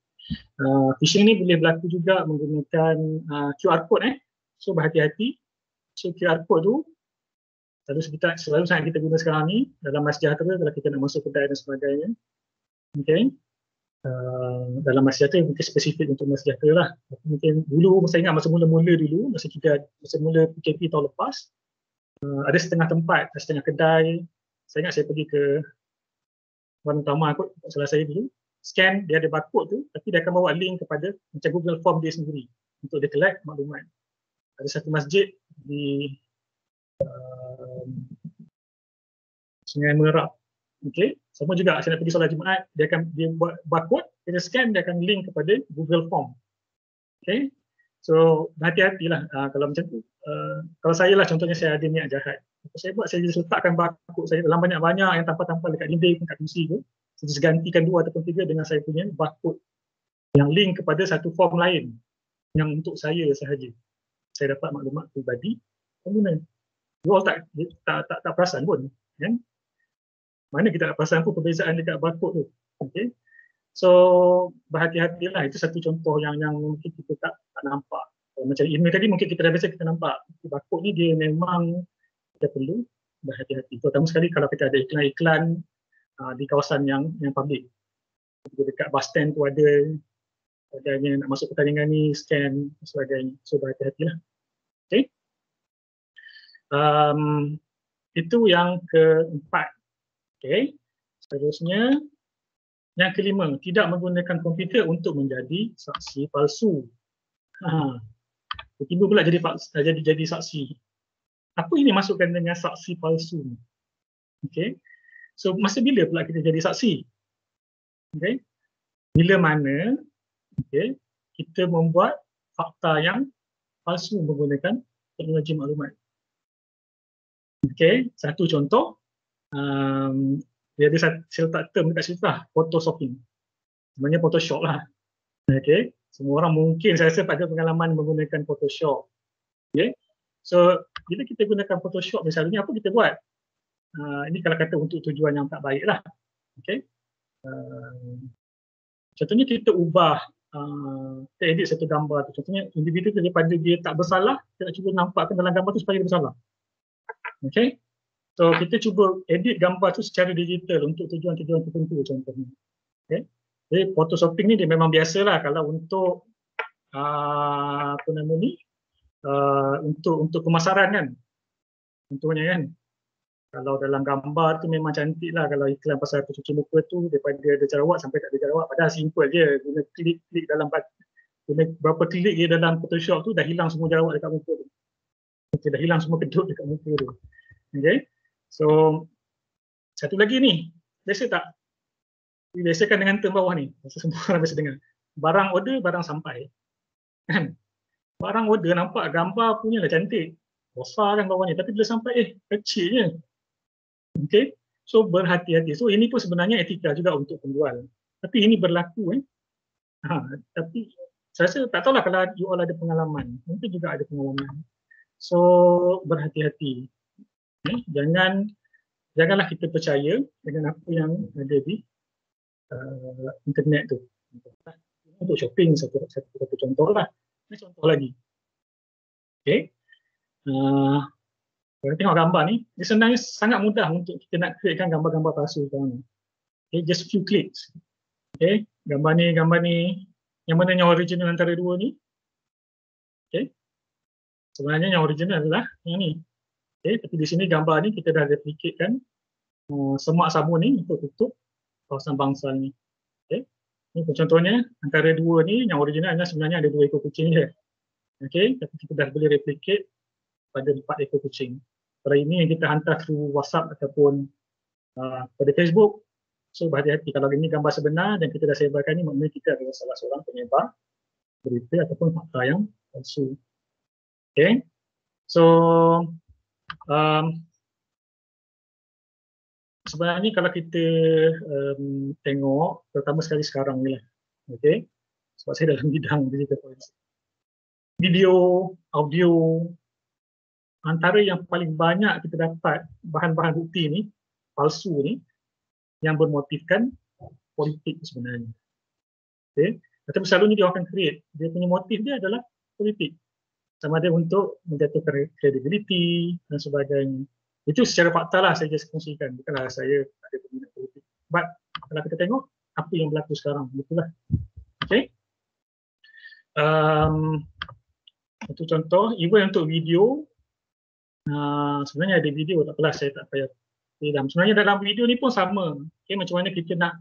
[SPEAKER 1] Phishing ni boleh berlaku juga menggunakan QR code. So berhati-hati. So QR code tu selalu sangat kita guna sekarang ni dalam MySejahtera kalau kita nak masuk kedai dan sebagainya. Okay. Dalam MySejahtera mungkin spesifik untuk MySejahtera lah. Mungkin dulu saya ingat masa mula-mula dulu, masa mula PKP tahun lepas, ada setengah tempat, setengah kedai. Saya ingat saya pergi ke orang utama kot, salah saya dulu, scan, dia ada barcode tu, tapi dia akan bawa link kepada macam Google Form dia sendiri untuk dia collect maklumat. Ada satu masjid di Sungai Merah. Okay. Sama juga saya nak pergi solat Jumaat, dia buat barcode, dia scan, dia akan link kepada Google Form. Okay. So berhati-hatilah kalau macam tu. Kalau saya lah contohnya saya ada niat jahat. Apa saya buat, saya letakkan barcode saya dalam banyak-banyak yang tampal-tampal dekat dinding, dekat kursi tu. Saya gantikan 2 ataupun 3 dengan saya punya barcode yang link kepada satu form lain yang untuk saya sahaja. Saya dapat maklumat peribadi pengguna. You all tak perasan pun. Kan? Mana kita tak perasan pun perbezaan dekat barcode tu. Okay. So berhati-hatilah, itu satu contoh yang mungkin kita tak nampak. Macam email tadi mungkin kita dah biasa kita nampak. Barcode ni dia memang kita perlu berhati-hati. Terutama sekali kalau kita ada iklan-iklan di kawasan yang public. Dekat bus stand tu adanya nak masuk pertandingan ni, scan dan sebagainya. So berhati-hatilah. Okay. Itu yang keempat. Okay. Seterusnya yang kelima, tidak menggunakan komputer untuk menjadi saksi palsu. Tiba pula jadi saksi. Apa ini masukkan dengan saksi palsu? Okay. So masa bila pula kita jadi saksi? Okay. Bila mana kita membuat fakta yang palsu menggunakan teknologi maklumat. Okay. Satu contoh, dia ada saya letak term dekat situ lah, photoshopping. Sebenarnya Photoshop lah. Okay. Semua orang mungkin saya rasa pada pengalaman menggunakan Photoshop. Okay. So bila kita gunakan Photoshop misalnya, apa kita buat? Ini kalau kata untuk tujuan yang tak baik lah. Okay. Contohnya kita ubah, kita edit satu gambar tu. Contohnya individu tu daripada dia tak bersalah, kita nak cuba nampakkan dalam gambar tu supaya dia bersalah. Okay. So kita cuba edit gambar tu secara digital untuk tujuan-tujuan tertentu contohnya. Okay. Jadi photoshopping ni dia memang biasalah kalau untuk untuk pemasaran kan. Contohnya kan. Kalau dalam gambar tu memang cantik lah, kalau iklan pasal pencuci muka tu daripada ada jerawat sampai tak ada jerawat, padahal simple je, guna klik dalam guna berapa klik je dalam Photoshop tu dah hilang semua jerawat dekat muka tu. Okay, dah hilang semua kedut dekat muka tu. Okay. So satu lagi ni, biasa tak? Biasakan dengan term bawah ni, semua orang biasa dengar. Barang order, barang sampai. Kan? Barang order nampak gambar punya lah cantik, besar kan bawahnya, tapi bila sampai kecil je. Okay, so berhati-hati. So ini pun sebenarnya etika juga untuk penjual. Tapi ini berlaku tapi saya rasa tak tahulah kalau you all ada pengalaman. Mungkin juga ada pengalaman. So berhati-hati. Janganlah kita percaya dengan apa yang ada di internet tu. Untuk shopping satu contoh lah. Ini contoh lagi. Okay. Kalau tengok gambar ni, dia sebenarnya sangat mudah untuk kita nak createkan gambar-gambar palsu sekarang ni. Okay, just few clicks. Okay, gambar ni, yang mana yang original antara dua ni? Okay, sebenarnya yang original adalah yang ni. Okay, tapi di sini gambar ni kita dah replikatekan semak sabun ni untuk tutup kawasan bangsal ni. Okay, ni contohnya antara dua ni yang original adalah sebenarnya ada 2 ekor kucing je. Okay, tapi kita dah boleh replicate pada 4 ekor kucing. Kalau ini yang kita hantar through WhatsApp ataupun pada Facebook, so berhati-hati kalau ini gambar sebenar dan kita dah sebarkan ni, maknanya kita adalah salah seorang penyebar berita ataupun fakta yang palsu. Okay, so sebenarnya kalau kita tengok, terutama sekali sekarang ni lah, okay, sebab saya dalam bidang digital forensik, video, audio, antara yang paling banyak kita dapat bahan-bahan bukti ni, palsu ni, yang bermotifkan politik sebenarnya. Okay, tetapi selalunya dia akan create, dia punya motif dia adalah politik. Sama ada untuk menjatuhkan credibility dan sebagainya. Itu secara fakta lah saya just kongsikan, bukanlah saya ada berminat politik. But kalau kita tengok apa yang berlaku sekarang, betul lah. Okay. Itu contoh, even untuk video, sebenarnya ada video, tak apalah saya tak payah. Sebenarnya dalam video ni pun sama. Okay, macam mana kita nak,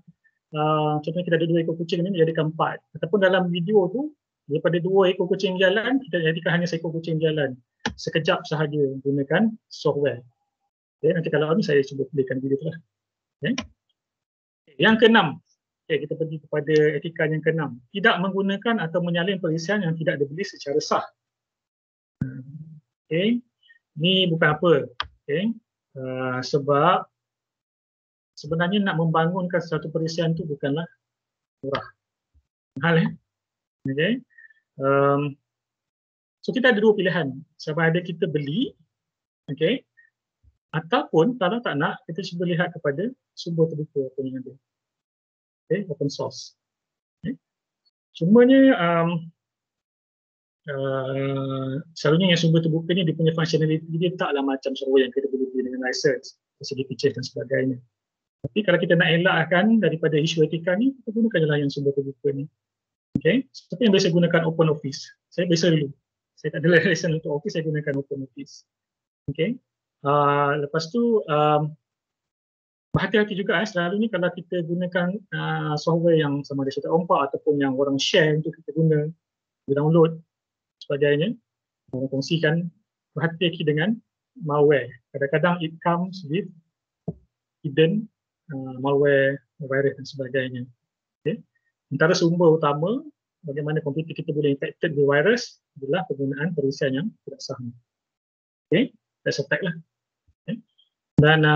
[SPEAKER 1] contohnya kita ada 2 ekor kucing ni, jadikan 4. Ataupun dalam video tu, daripada 2 ekor kucing jalan, kita jadikan hanya 1 ekor kucing jalan. Sekejap sahaja gunakan software. Okay, nanti kalau ni saya cuba pilihkan video tu lah. Okay. Yang ke-6, okay, kita pergi kepada etika yang ke-6. Tidak menggunakan atau menyalin perisian yang tidak dibeli secara sah. Okay. Ni bukan apa. Okay. Sebab sebenarnya nak membangunkan satu perisian tu bukanlah murah. Mahal. Okay. So kita ada 2 pilihan. Sama ada kita beli, okay, ataupun kalau tak nak, kita cuba lihat kepada sumber terbuka apa yang ada. Okay, open source. Okay. Cumanya selalunya yang sumber terbuka ni dia punya functionality dia taklah macam software yang kita boleh beli dengan license, segi features dan sebagainya. Tapi kalau kita nak elakkan daripada isu etika ni, kita gunakanlah yang sumber terbuka ni. Okay. Seperti yang biasa gunakan Open Office. Saya biasa dulu. Saya tak ada license untuk Office, saya gunakan Open Office. Okay. Lepas tu berhati-hati juga selalunya kalau kita gunakan software yang sama ada Syaitan Rompak ataupun yang orang share untuk kita guna, download sebagainya, orang kongsikan, berhati-hati dengan malware. Kadang-kadang it comes with hidden malware, virus dan sebagainya. Okay. Antara sumber utama bagaimana komputer kita boleh infected with virus adalah penggunaan perisian yang tidak sah. Okay, that's a fact lah. Okay. Dan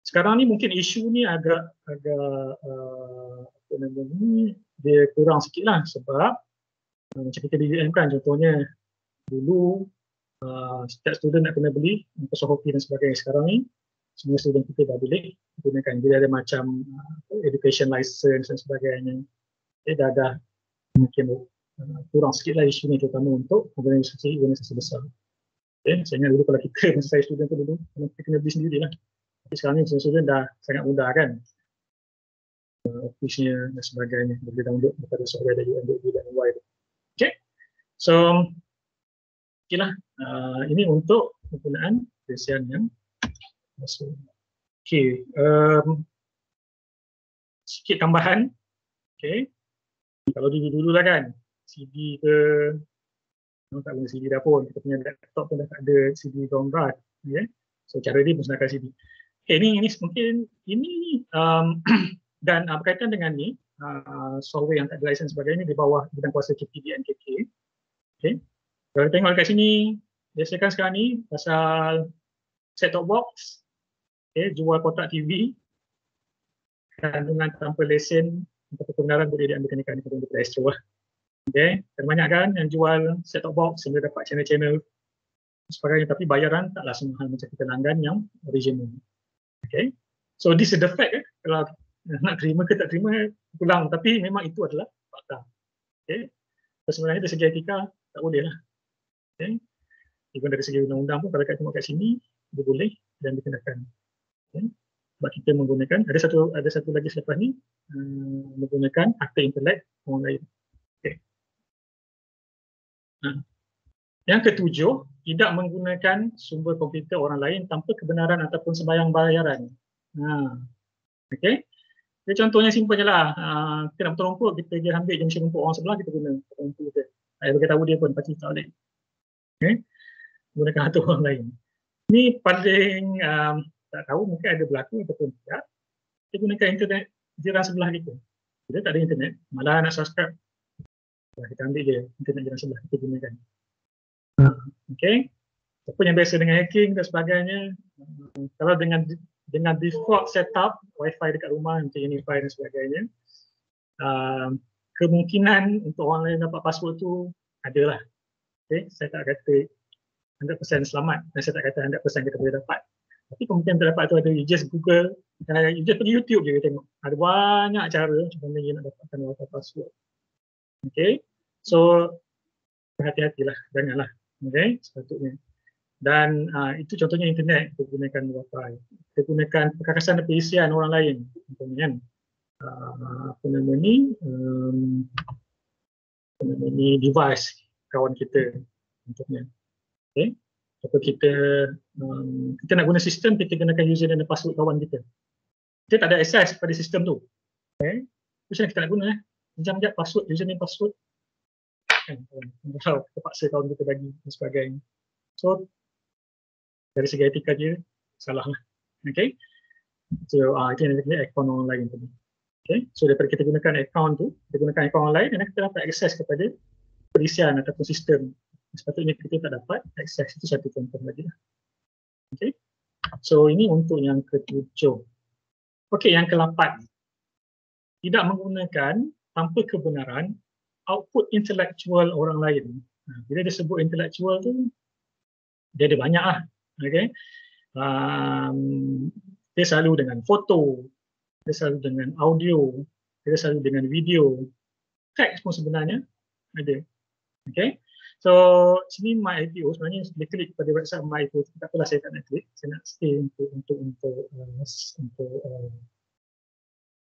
[SPEAKER 1] sekarang ni mungkin isu ni agak apa namanya, dia kurang sikit lah sebab macam kita di UM kan, contohnya dulu setiap student nak kena beli untuk Shopee dan sebagainya. Sekarang ni semua student kita dah boleh gunakan. Jadi ada macam education license dan sebagainya. Dah mungkin kurang sikit lah isu ni, terutama untuk organisasi besar. Okay. Saya ingat dulu kalau kita, masa saya student tu dulu, kita kena beli sendiri lah. Tapi sekarang ni student dah sangat mudah kan. Office-nya dan sebagainya, boleh download daripada software dari UM.edu dan UI. Okay. So, okay lah. Ini untuk penggunaan perisian yang masuk. Okay. Sikit tambahan. Okay. Kalau dulu lah kan, CD ke, tak guna CD dah pun, kita punya laptop pun dah tak ada CD download. Okay. So cara dia menggunakan CD. Okay, ini mungkin ini dan berkaitan dengan ni, software yang tak ada license sebagainya di bawah bidang kuasa KPD dan KK. Okay. Kalau tengok kat sini, biasakan sekarang ni pasal set-top box, okay, jual kotak TV, kandungan tanpa lesen, untuk kebenaran boleh diambilkan ikan untuk Astro lah. Okay, banyak kan yang jual set-top box, sambil dapat channel-channel sebagainya, tapi bayaran taklah semahal macam kita langgan yang original. Okay, so this is the fact. Kalau nak terima ke tak terima, pulang, tapi memang itu adalah fakta. Okay, so, sebenarnya dari segi etika, tak boleh lah. Okay, even dari segi undang-undang pun, kalau kita tengok kat sini, dia boleh dan dikenakan. Okay. Sebab kita menggunakan, ada satu lagi selepas ni, menggunakan akta intelek orang lain. Okay. Yang ketujuh, tidak menggunakan sumber komputer orang lain tanpa kebenaran ataupun sembahyang bayaran. Okay. Jadi contohnya simple je lah. Kita nak betul-betul, kita je ambil jenis rumput orang sebelah, kita guna rumput kita. Saya bagi tahu dia pun, pasti tak boleh. Okay. gunakan harta orang lain. Ini paling tak tahu mungkin ada berlaku ataupun tidak. Kita gunakan internet jiran sebelah kita. Kita tak ada internet, malah nak subscribe, kita ambil je internet jiran sebelah kita gunakan. Okay. Apa yang biasa dengan hacking dan sebagainya, kalau dengan default setup wifi dekat rumah untuk Unify dan sebagainya, kemungkinan untuk orang lain dapat password tu adalah. Okay. Saya tak kata 100% selamat dan saya tak kata 100% kita boleh dapat. Tapi kemungkinan terdapat tu ada, you just Google, you just pergi YouTube je tengok. Ada banyak cara macam mana you nak dapatkan wifi password. Okay. So berhati-hatilah, janganlah. Okay, sepatutnya. Dan itu contohnya internet, kita gunakan wifi. Kita gunakan perkakasan dan perisian orang lain. Contohnya apa nama ni, device kawan kita. Contohnya. Okay. Atau kita nak guna sistem, kita gunakan username dan password kawan kita. Kita tak ada akses pada sistem tu. Okay. Macam mana kita nak guna? Jam-jam password, username, password. Kalau terpaksa kawan kita bagi dan sebagainya. So, dari segi etika dia, salah lah. Okay. So, itu yang kita akaun orang lain tadi. Okay. So, daripada kita gunakan akaun tu, kita gunakan akaun orang lain, dan kita dapat akses kepada perisian ataupun sistem. Sepatutnya kita tak dapat akses. Itu satu contoh lagi lah. Okay. So, ini untuk yang ke-7. Okay, yang ke-8. Tidak menggunakan tanpa kebenaran output intelektual orang lain. Bila dia sebut intelektual tu, dia ada banyak lah. Okay. Dia selalu dengan foto, dia selalu dengan audio, dia selalu dengan video. Teks pun sebenarnya ada. Okay. So, sini MyIPO sebenarnya boleh klik pada website MyIPO. Tak apalah saya tak nak klik. Saya nak stay untuk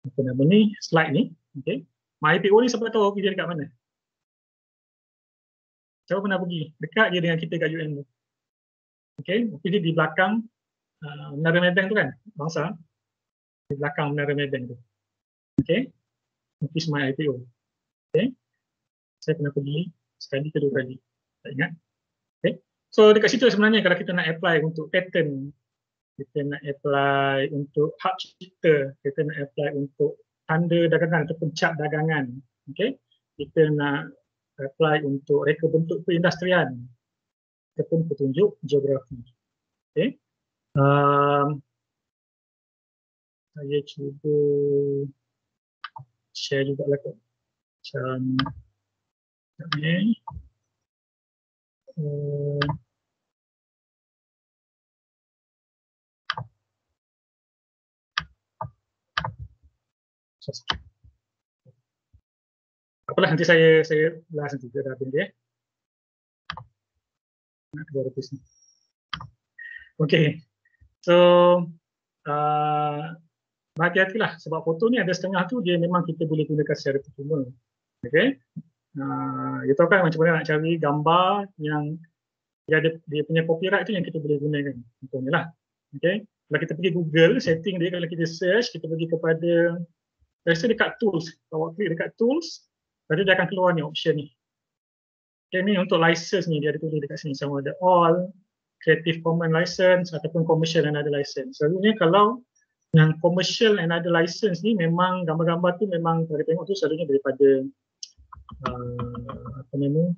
[SPEAKER 1] apa nama ni, slide ni. Okay. MyIPO ni siapa tahu pergi dekat mana? Siapa pernah pergi? Dekat je dengan kita kat UN tu. Okay. Pergi di belakang Menara Maybank tu kan? Bangsa. Di belakang Menara Maybank tu. Okay. Office MyIPO. Okay. Saya pernah pergi sekali ke 2 kali. Tak ingat. Okay. So dekat situ sebenarnya kalau kita nak apply untuk patent, kita nak apply untuk hak cipta, kita nak apply untuk tanda dagangan ataupun cap dagangan. Okay. Kita nak apply untuk reka bentuk perindustrian ataupun petunjuk geografi. Okay. Saya cuba share juga lah macam ni. Apalah nanti saya bahas nanti dah habis dia. Nak 200 ni. Okey. So berhati-hatilah sebab foto ni ada setengah tu dia memang kita boleh gunakan secara percuma. Okey. You tahu kan macam mana nak cari gambar yang dia punya copyright tu yang kita boleh gunakan. Contohnya lah. Okey. Kalau kita pergi Google, setting dia kalau kita search, kita pergi kepada rasa dekat tools. Kalau klik dekat tools, lepas dia akan keluar ni option ni. Okay, ni untuk license ni dia ada tulis dekat sini sama ada all, Creative Commons license ataupun commercial and other license. Selalunya kalau yang commercial and other license ni memang gambar-gambar tu memang kalau tengok tu selalunya daripada apa nama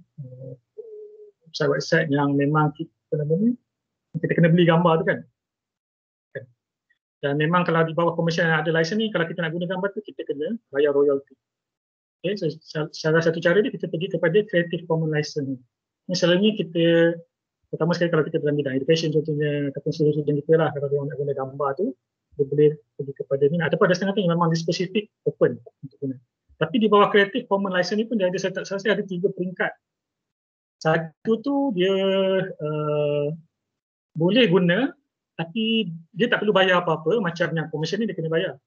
[SPEAKER 1] website yang memang kita kena beli gambar tu kan. Dan memang kalau di bawah commercial and other license ni kalau kita nak guna gambar tu kita kena bayar royalty. Okay, so salah satu cara dia kita pergi kepada Creative Commons license. Ini selalunya kita, pertama sekali kalau kita dalam bidang education contohnya, ataupun student kita lah, kalau dia nak guna gambar tu, dia boleh pergi kepada ni, ataupun ada setengah tu yang memang spesifik open untuk guna. Tapi di bawah Creative Commons license ni pun dia ada, saya ada 3 peringkat. Satu tu dia boleh guna, tapi dia tak perlu bayar apa-apa, macam yang commercial ni dia kena bayar.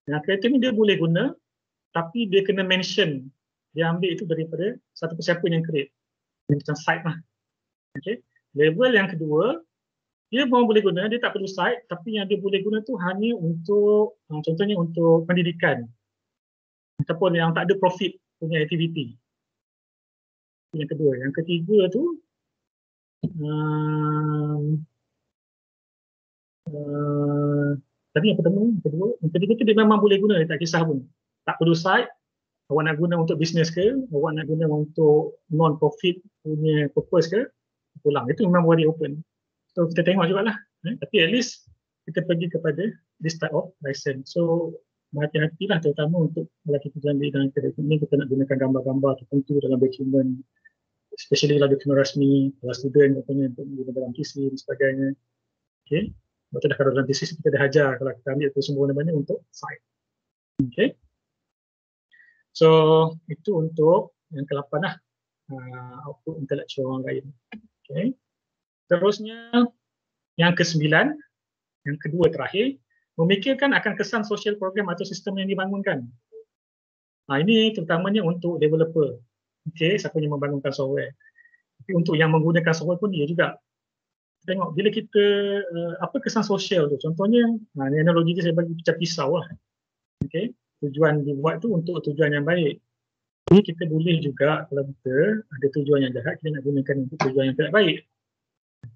[SPEAKER 1] Yang Creative ni dia boleh guna, tapi dia kena mention, dia ambil itu daripada satu persiapan yang create. Macam site lah. Okay. Level yang kedua, dia pun boleh guna, dia tak perlu site, tapi yang dia boleh guna tu hanya untuk, contohnya untuk pendidikan. Ataupun yang tak ada profit punya aktiviti. Yang kedua. Yang ketiga tu, Um, Tadi yang pertama, yang kedua tu dia memang boleh guna, tak kisah pun. Tak perlu site, awak nak guna untuk bisnes ke, awak nak guna untuk non-profit punya purpose ke, pulang. Itu memang boleh open. So kita tengok jugalah. Tapi at least kita pergi kepada this type of license. So berhati-hatilah terutama untuk kalau kita jalan dalam kedai ini, kita nak gunakan gambar-gambar tertentu dalam dokumen, especially kalau dokumen rasmi, kalau student contohnya untuk menggunakan dalam TC dan sebagainya. Okay. Betul dah, kalau dalam TC kita dah ajar kalau kita ambil itu semua namanya untuk site. Okay. So itu untuk yang ke-8 lah, output intelektual orang lain. Okay. Terusnya yang ke-9, yang kedua terakhir, memikirkan akan kesan sosial program atau sistem yang dibangunkan. Ini terutamanya untuk developer. Okay, siapa yang membangunkan software. Tapi untuk yang menggunakan software pun dia juga. Tengok bila kita apa kesan sosial tu. Contohnya, ni analogi saya bagi macam pisau lah. Okay, tujuan dibuat tu untuk tujuan yang baik. Jadi kita boleh juga kalau kita ada tujuan yang jahat, kita nak gunakan untuk tujuan yang tidak baik.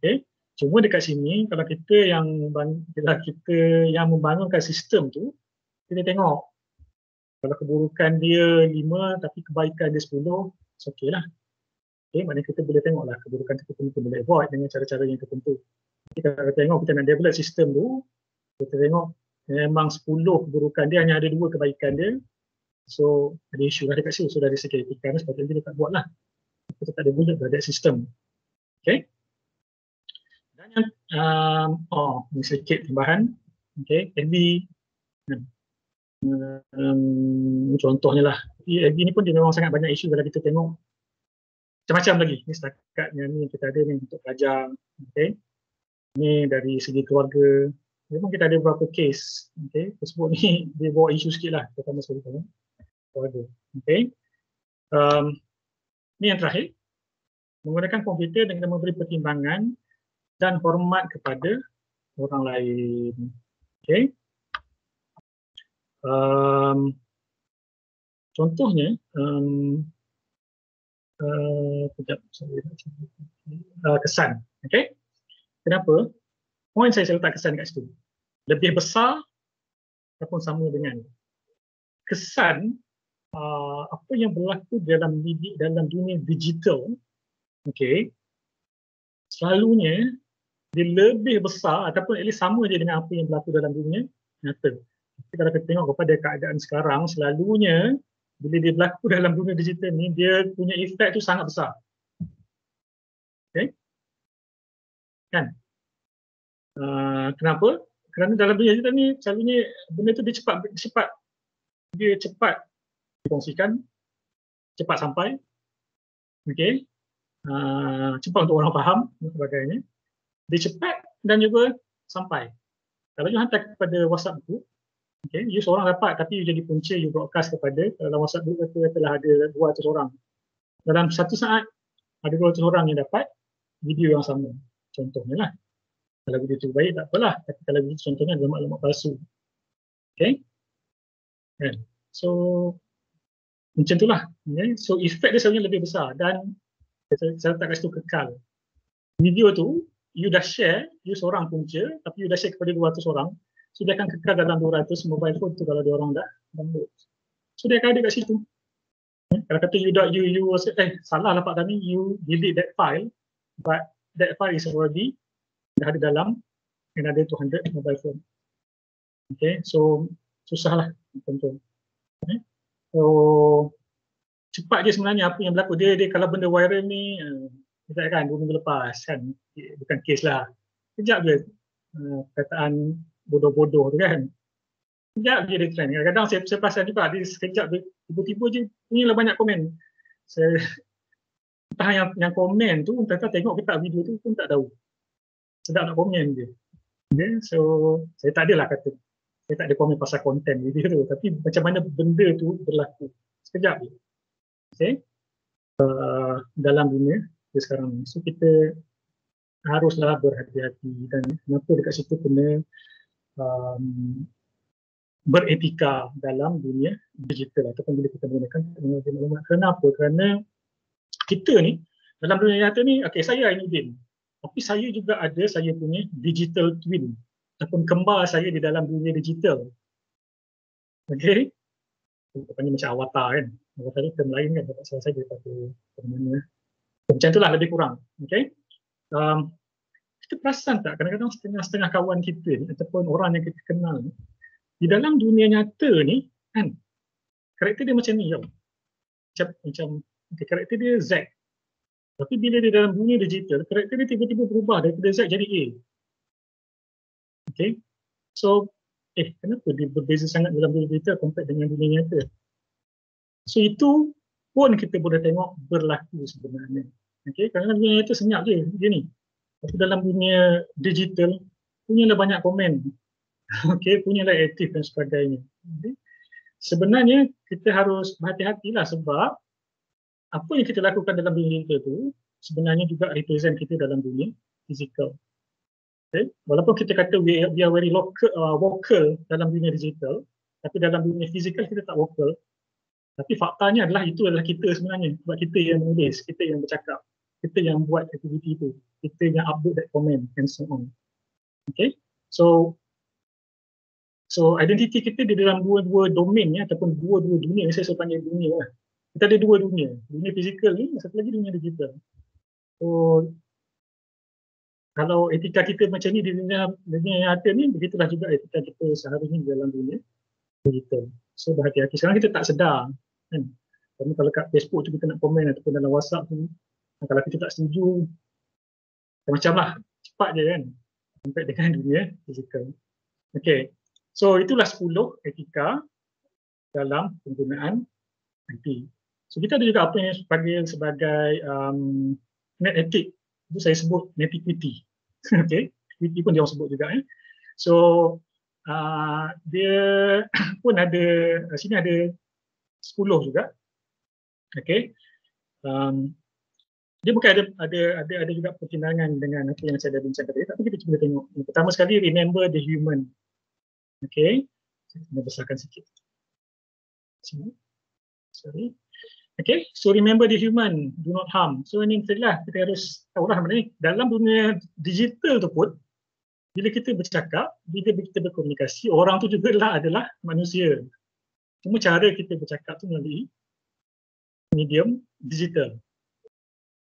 [SPEAKER 1] Okay. Cuma dekat sini kalau kita yang membangunkan sistem tu, kita tengok kalau keburukan dia 5 tapi kebaikan dia 10, okey lah. Okay, maknanya kita boleh tengoklah keburukan itu kita mungkin boleh avoid dengan cara-cara yang tertentu. Jadi kalau kita tengok kita nak develop sistem tu, kita tengok memang 10 keburukan dia, hanya ada 2 kebaikan dia. So ada isu lah dekat situ. So dari segi etika sepatutnya kita tak buat lah. Kita tak ada buat pada sistem. Okay. Dan yang ini sedikit tambahan. Okay, LV contohnya lah. LV ni pun dia memang sangat banyak isu kalau kita tengok macam-macam lagi. Ni setakat yang ni kita ada ni untuk pelajar. Okay. Ni dari segi keluarga. Memang kita ada beberapa case. Okay. Tersebut ni dia bawa isu sikit lah. Terutama sekali keluarga. Okay. Ni yang terakhir. Menggunakan komputer dengan memberi pertimbangan dan hormat kepada orang lain. Okay. Contohnya, kesan. Okay. Kenapa? Poin saya letak kesan kat situ. Lebih besar ataupun sama dengan. Kesan apa yang berlaku dalam dunia digital, okay, selalunya dia lebih besar ataupun at least sama je dengan apa yang berlaku dalam dunia nyata. Tapi kalau kita tengok kepada keadaan sekarang, selalunya bila dia berlaku dalam dunia digital ni, dia punya efek tu sangat besar. Okay? Kan? Kenapa? Kerana dalam dunia digital ni, selalunya benda tu dia cepat dikongsikan, cepat sampai. Okay? Cepat untuk orang faham dan sebagainya. Dia cepat dan juga sampai. Kalau you hantar kepada WhatsApp tu, okay, you seorang dapat tapi you jadi punca, you broadcast kepada dalam WhatsApp tu telah ada 200 orang. Dalam satu saat ada 200 orang yang dapat video yang sama. Contohnya lah. Kalau video tu baik tak apalah, tapi kalau video contohnya adalah maklumat palsu. Okay? So macam itulah. Okay? So efek dia sebenarnya lebih besar dan saya letak kat situ kekal. Video tu you dah share, you seorang punca, tapi you dah share kepada 200 orang, so dia akan kekal dalam 200 mobile phone tu kalau dia orang dah download. So dia akan ada kat situ. Kalau kata salah lah Pak Tani, you delete that file, but that file is already dah ada dalam another 200 mobile phone. Okay, so susah lah contoh. Okay. So cepat je sebenarnya apa yang berlaku. Dia kalau benda viral ni, kita kan 2 minggu lepas kan, bukan kes lah, kejap je perkataan bodoh-bodoh tu kan, kejap je dia trend. Kadang-kadang saya perasan juga dia sekejap je, tiba-tiba je inilah banyak komen. Saya entah yang komen tu entah tengok kita video tu pun tak tahu, sedap nak komen je. Okay, so saya tak adalah kata saya tak ada komen pasal konten video tu, tapi macam mana benda tu berlaku sekejap je. Okay. Dalam dunia sekarang ni. So kita haruslah berhati-hati dan kenapa dekat situ kena beretika dalam dunia digital ataupun bila kita menggunakan teknologi maklumat. Kenapa? Kerana kita ni dalam dunia nyata ni, okay, saya Ainuddin. Tapi saya juga ada saya punya digital twin ataupun kembar saya di dalam dunia digital. Okey. Kita panggil macam avatar kan. Avatar ni term lain kan, tak salah saya daripada mana. Macam itulah lebih kurang. Okey. Kita perasan tak kadang-kadang setengah-setengah kawan kita ni ataupun orang yang kita kenal ni, di dalam dunia nyata ni kan, karakter dia macam ni tau. Macam okay, karakter dia Z. Tapi bila dia dalam dunia digital, karakter dia tiba-tiba berubah daripada Z jadi A. Okay. So, kenapa dia berbeza sangat dalam dunia digital compare dengan dunia nyata? So, itu pun kita boleh tengok berlaku sebenarnya. Okay. Kerana dunia nyata senyap je dia ni. Tapi dalam dunia digital, punyalah banyak komen. Okay, punyalah aktif dan sebagainya. Okay. Sebenarnya, kita harus berhati-hatilah sebab apa yang kita lakukan dalam dunia digital tu sebenarnya juga represent kita dalam dunia fizikal. Okay. Walaupun kita kata we are very vocal dalam dunia digital, tapi dalam dunia fizikal kita tak vocal. Tapi faktanya adalah itu adalah kita sebenarnya. Sebab kita yang menulis, kita yang bercakap, kita yang buat aktiviti itu, kita yang upload that comment and so on. Okay. So identiti kita di dalam dua-dua domain ya, ataupun dua-dua dunia, saya selalu panggil dunia lah. Kita ada dua dunia, dunia fizikal ni, satu lagi dunia digital. So, kalau etika kita macam ni di dunia nyata ni, begitulah juga etika kita seharusnya di dalam dunia digital. So, berhati-hati. Sekarang kita tak sedar. Kan? Kalau kat Facebook tu kita nak komen ataupun dalam WhatsApp tu, kalau kita tak setuju, macam lah, cepat je kan, sampai dengan dunia fizikal. Okay, so itulah 10 etika dalam penggunaan IT. So kita ada juga apa yang dipanggil sebagai net ethic. Itu saya sebut netiquity. Okay, equity pun dia orang sebut juga. So dia pun ada, sini ada 10 juga. Okay. Dia bukan ada juga pertimbangan dengan apa yang saya dah bincang tadi, tapi kita cuba tengok. Yang pertama sekali, remember the human. Okay. Saya kena besarkan sikit. Sini. Sorry. Okay, so remember the human, do not harm. So ini itulah kita harus tahulah sebenarnya dalam dunia digital tu pun, bila kita bercakap, bila kita berkomunikasi, orang tu juga adalah manusia. Cuma cara kita bercakap tu melalui medium digital.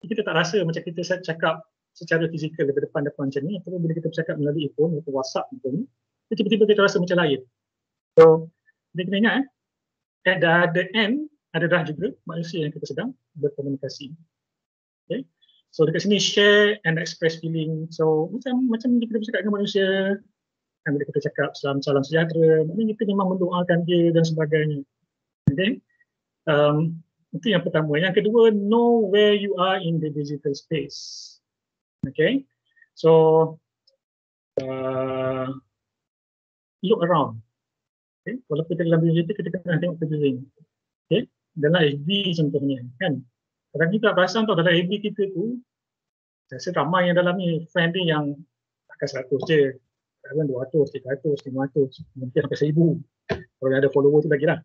[SPEAKER 1] Kita tak rasa macam kita cakap secara fizikal daripada depan-depan macam ni, ataupun bila kita bercakap melalui phone atau WhatsApp macam ni, tiba-tiba kita rasa macam lain. So, kita kena ingat at the end, adalah juga manusia yang kita sedang berkomunikasi. Okay. So dekat sini share and express feeling. So macam kita bercakap dengan manusia, kan bila kita cakap salam sejahtera, maknanya kita memang mendoakan dia dan sebagainya. Okay. Itu yang pertama. Yang kedua, know where you are in the digital space. Okay. So look around. Okay. Walaupun kita dalam digital, kita kena tengok sekeliling. Okay. Dalam FB contohnya kan, kadang kita perasan tau dalam FB kita tu, saya rasa ramai yang dalam ni friend dia yang takkan 100 je, kadang 200, 300, 500, mungkin sampai 1000 kalau ada follower tu lagi lah.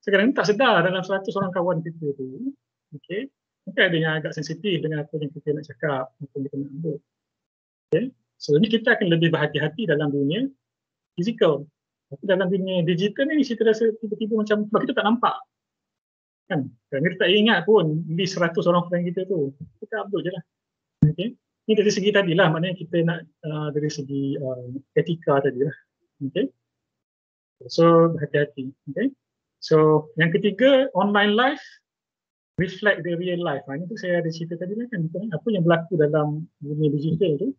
[SPEAKER 1] Sekarang ni tak sedar dalam 100 orang kawan kita tu, okay, mungkin ada yang agak sensitif dengan apa yang kita nak cakap, apa yang kita nak buat. Okay. So ni kita akan lebih berhati-hati dalam dunia fizikal. Tapi dalam dunia digital ni kita rasa tiba-tiba macam sebab kita tak nampak. Kan? Kita tak ingat pun list 100 orang friend kita tu. Kita upload je lah. Okay. Ini dari segi tadi lah, maknanya kita nak dari segi etika tadi lah. Okay. So berhati-hati. Okay. So yang ketiga, online life reflect the real life. Ini tu saya ada cerita tadi lah kan. Apa yang berlaku dalam dunia digital tu,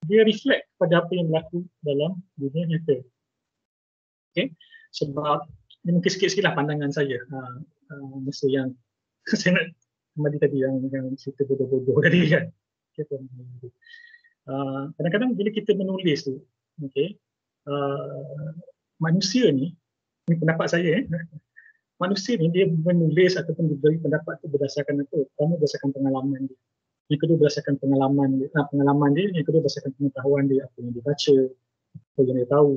[SPEAKER 1] dia reflect pada apa yang berlaku dalam dunia nyata. Okay. Sebab ini mungkin sikit-sikit lah pandangan saya masa yang saya nak kembali tadi yang cerita bodoh-bodoh tadi kan. Kadang-kadang bila kita menulis tu, okay, manusia ni pendapat saya, manusia ni dia menulis ataupun diberi pendapat tu berdasarkan apa? Pertama berdasarkan pengalaman dia. Yang kedua berdasarkan pengalaman dia, yang kedua berdasarkan pengetahuan dia, apa yang dia baca, apa yang dia tahu.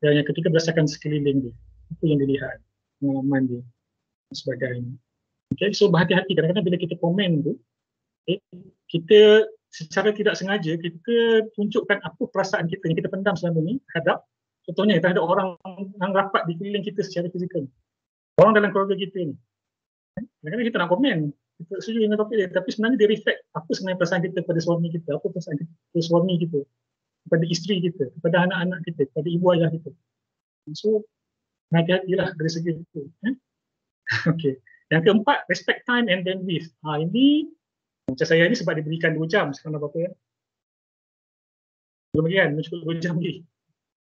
[SPEAKER 1] Dan yang ketiga berdasarkan sekeliling dia, apa yang dilihat, pengalaman dia dan sebagainya. Okay, so berhati-hati kadang-kadang bila kita komen tu, okay, kita secara tidak sengaja kita tunjukkan apa perasaan kita yang kita pendam selama ni terhadap, contohnya terhadap orang yang rapat di keliling kita secara fizikal, orang dalam keluarga kita ni. Kadang-kadang kita nak komen, kita setuju dengan topik dia, tapi sebenarnya dia reflect apa sebenarnya perasaan kita pada suami kita, apa perasaan kita pada suami kita, kepada isteri kita, kepada anak-anak kita, kepada ibu ayah kita. So, hati-hatilah dari segi itu. Okey. Yang keempat, respect time and bandwidth. Ini macam saya ni sebab diberikan 2 jam sekarang apa-apa ya. Belum lagi kan, cukup 2 jam lagi.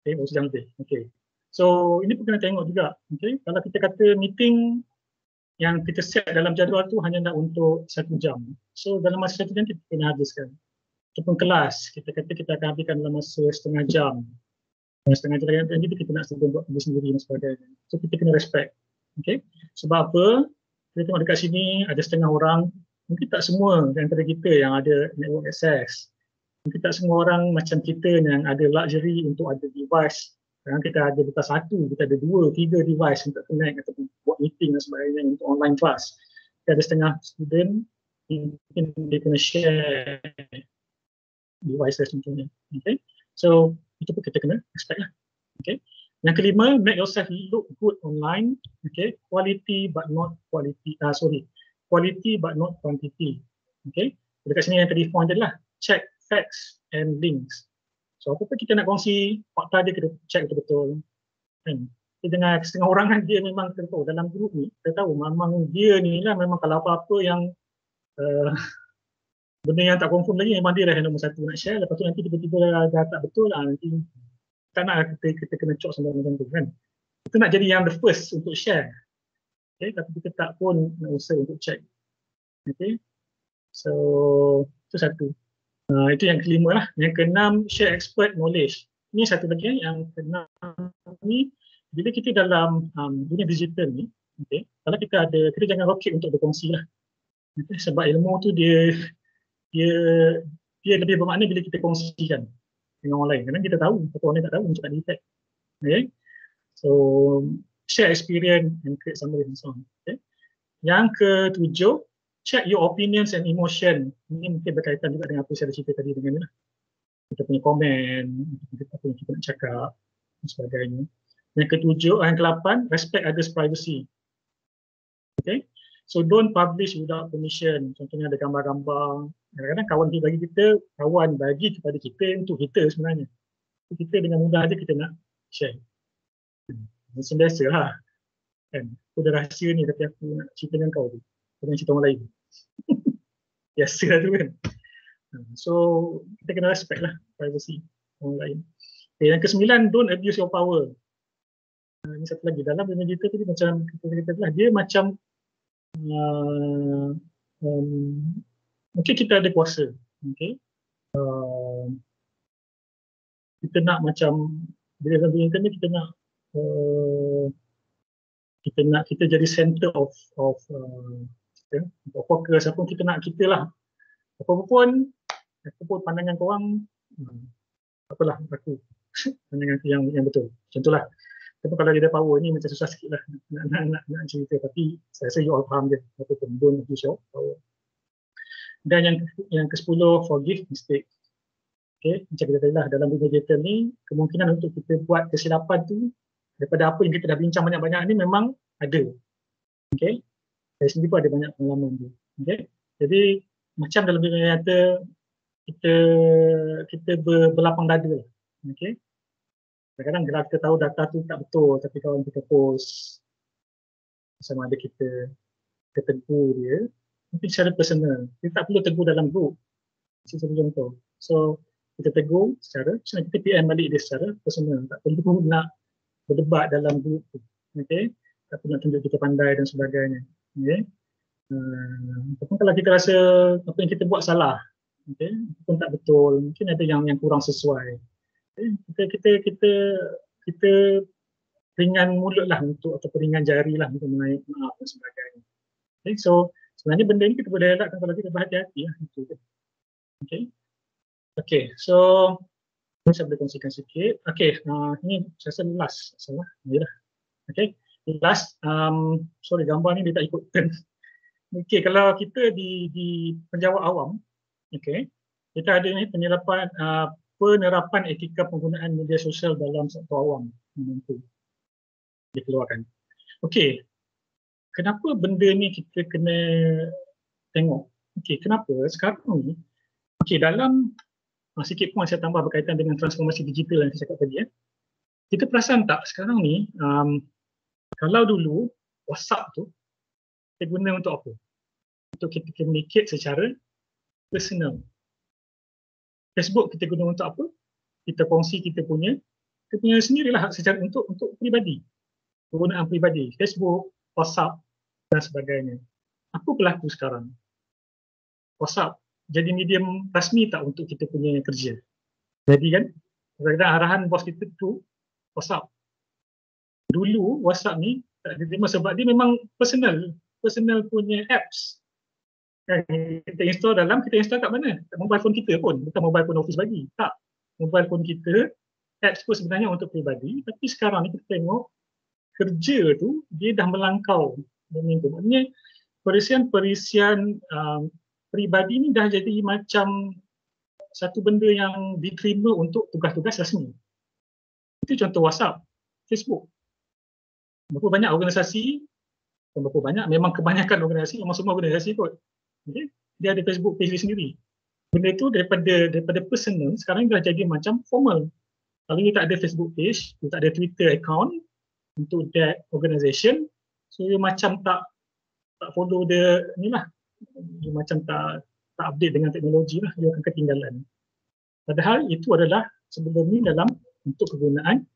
[SPEAKER 1] Okay, 2 jam lebih. Okay. So, ini pun kena tengok juga. Okay. Kalau kita kata meeting yang kita set dalam jadual tu hanya nak untuk 1 jam. So, dalam masa 1 jam kita kena habiskan. Ataupun kelas, kita kata kita akan habiskan dalam masa setengah jam. Setengah jam dan jadi kita nak buat sendiri dan sebagainya. So, kita kena respect. Okay. Sebab apa? Kita tengok dekat sini ada setengah orang, mungkin tak semua antara kita yang ada network access. Mungkin tak semua orang macam kita yang ada luxury untuk ada device. Sekarang kita ada bukan 1, kita ada 2, 3 device untuk connect ataupun buat meeting dan sebagainya untuk online class. Kita ada setengah student, mungkin dia kena share devices contohnya. Okay. So, itu pun kita kena respect lah. Okay. Yang kelima, make yourself look good online. Okay. Quality but not quantity. Quality but not quantity. Okay. Dekat sini yang tadi point adalah check facts and links. So apa-apa kita nak kongsi, fakta dia kita check betul-betul. Kan? Kita dengan setengah orang kan dia memang kita tahu dalam grup ni, kita tahu memang dia ni lah memang kalau apa-apa yang benda yang tak confirm lagi memang dia lah yang nombor 1 nak share. Lepas tu nanti tiba-tiba dah tak betul lah, nanti tak nak kita kena cok sampai macam tu kan. Kita nak jadi yang the first untuk share. Okay, tapi kita tak pun nak usaha untuk check. Okay. So, itu satu. Itu yang kelima lah. Yang keenam, share expert knowledge. Ini satu lagi yang keenam ni, bila kita dalam dunia digital ni, okay, kalau kita ada, kita jangan rocket untuk berkongsi lah. Okay, sebab ilmu tu dia lebih bermakna bila kita kongsikan dengan orang lain. Kadang kita tahu, tapi orang lain tak tahu macam mana effect. Okay. So, share experience and create summary and so on. Okay. Yang ketujuh, check your opinions and emotion. Ini mungkin berkaitan juga dengan apa saya cerita tadi dengan kita punya komen, apa yang kita nak cakap dan sebagainya. Yang ketujuh, yang ke-8, respect others' privacy. Okay. So don't publish without permission. Contohnya ada gambar-gambar. Kadang-kadang kawan kita bagi kita, kawan bagi kepada kita untuk kita sebenarnya. Kita dengan mudah aja kita nak share. Macam biasa lah. Kan? Aku dah rahsia ni tapi aku nak cerita dengan kau tu. Jangan cerita orang lain. Biasa lah tu kan. So, kita kena respect lah privacy orang lain. Okay, yang ke-9, don't abuse your power. Ini satu lagi. Dalam dunia digital tadi macam kita kata lah, dia macam mungkin kita ada kuasa. Okay. Kita nak macam, bila dalam dunia internet kita nak kita jadi center of focus apa kita nak kita lah. Apa pun pandangan korang apalah aku pandangan yang betul. Contohlah. Tapi kalau dia ada power ni macam susah sikit lah nak cerita, tapi saya rasa you all faham je apa pun, don't abuse your power. Dan yang ke-10, forgive mistake. Okay, macam kita tadi lah dalam dunia digital ni, kemungkinan untuk kita buat kesilapan tu daripada apa yang kita dah bincang banyak-banyak ni memang ada. Okay, saya sendiri pun ada banyak pengalaman tu. Okay, jadi macam dalam dunia nyata kita berlapang dada lah. Okay. Kadang-kadang kita tahu data tu tak betul tapi kawan kita post sama ada kita tegur dia mungkin secara personal. Kita tak perlu tegur dalam group. Seperti contoh. So, kita tegur secara kita PM balik dia secara personal. Tak perlu nak berdebat dalam group tu. Okay. Tak perlu nak tunjuk kita pandai dan sebagainya. Okay. Ataupun kalau kita rasa apa yang kita buat salah, okay, ataupun tak betul, mungkin ada yang kurang sesuai. Kita ringan mulut lah untuk atau ringan jari lah untuk menaik maaf dan sebagainya. Okay, so sebenarnya benda ni kita boleh elakkan kalau kita berhati-hati lah. Okay, so saya boleh kongsikan sikit. Okay, ini saya rasa last. Salah, ni lah. Okay, last. Sorry, gambar ni dia tak ikut turn. Okay, kalau kita di penjawat awam, okay, kita ada ni penerapan etika penggunaan media sosial dalam sektor awam itu dikeluarkan. Okey, kenapa benda ni kita kena tengok? Okey, kenapa sekarang ni? Okey, dalam sikit pun saya tambah berkaitan dengan transformasi digital yang saya cakap tadi. Kita perasan tak sekarang ni, kalau dulu WhatsApp tu kita guna untuk apa? Untuk kita communicate secara personal. Facebook kita guna untuk apa? Kita kongsi kita punya sendirilah secara untuk pribadi. Penggunaan pribadi, Facebook, WhatsApp dan sebagainya. Apa berlaku sekarang? WhatsApp jadi medium rasmi tak untuk kita punya kerja? Jadi kan, kadang-kadang arahan bos kita tu WhatsApp. Dulu WhatsApp ni tak diterima sebab dia memang personal punya apps. Kita install kat mana? Kat mobile phone kita pun, bukan mobile phone office bagi. Tak. Mobile phone kita, apps pun sebenarnya untuk pribadi, tapi sekarang ni kita tengok kerja tu dia dah melangkau domain tu. Maknanya perisian pribadi ni dah jadi macam satu benda yang diterima untuk tugas-tugas rasmi. Itu contoh WhatsApp, Facebook. Berapa banyak organisasi, berapa banyak, memang kebanyakan organisasi, memang semua organisasi kot. Okay? Dia ada Facebook page dia sendiri. Benda tu daripada personal, sekarang dah jadi macam formal. Kalau dia tak ada Facebook page, dia tak ada Twitter account untuk that organisation, so dia macam tak follow dia ni lah. Dia macam tak update dengan teknologi lah, dia akan ketinggalan. Padahal itu adalah sebelum ni dalam untuk kegunaan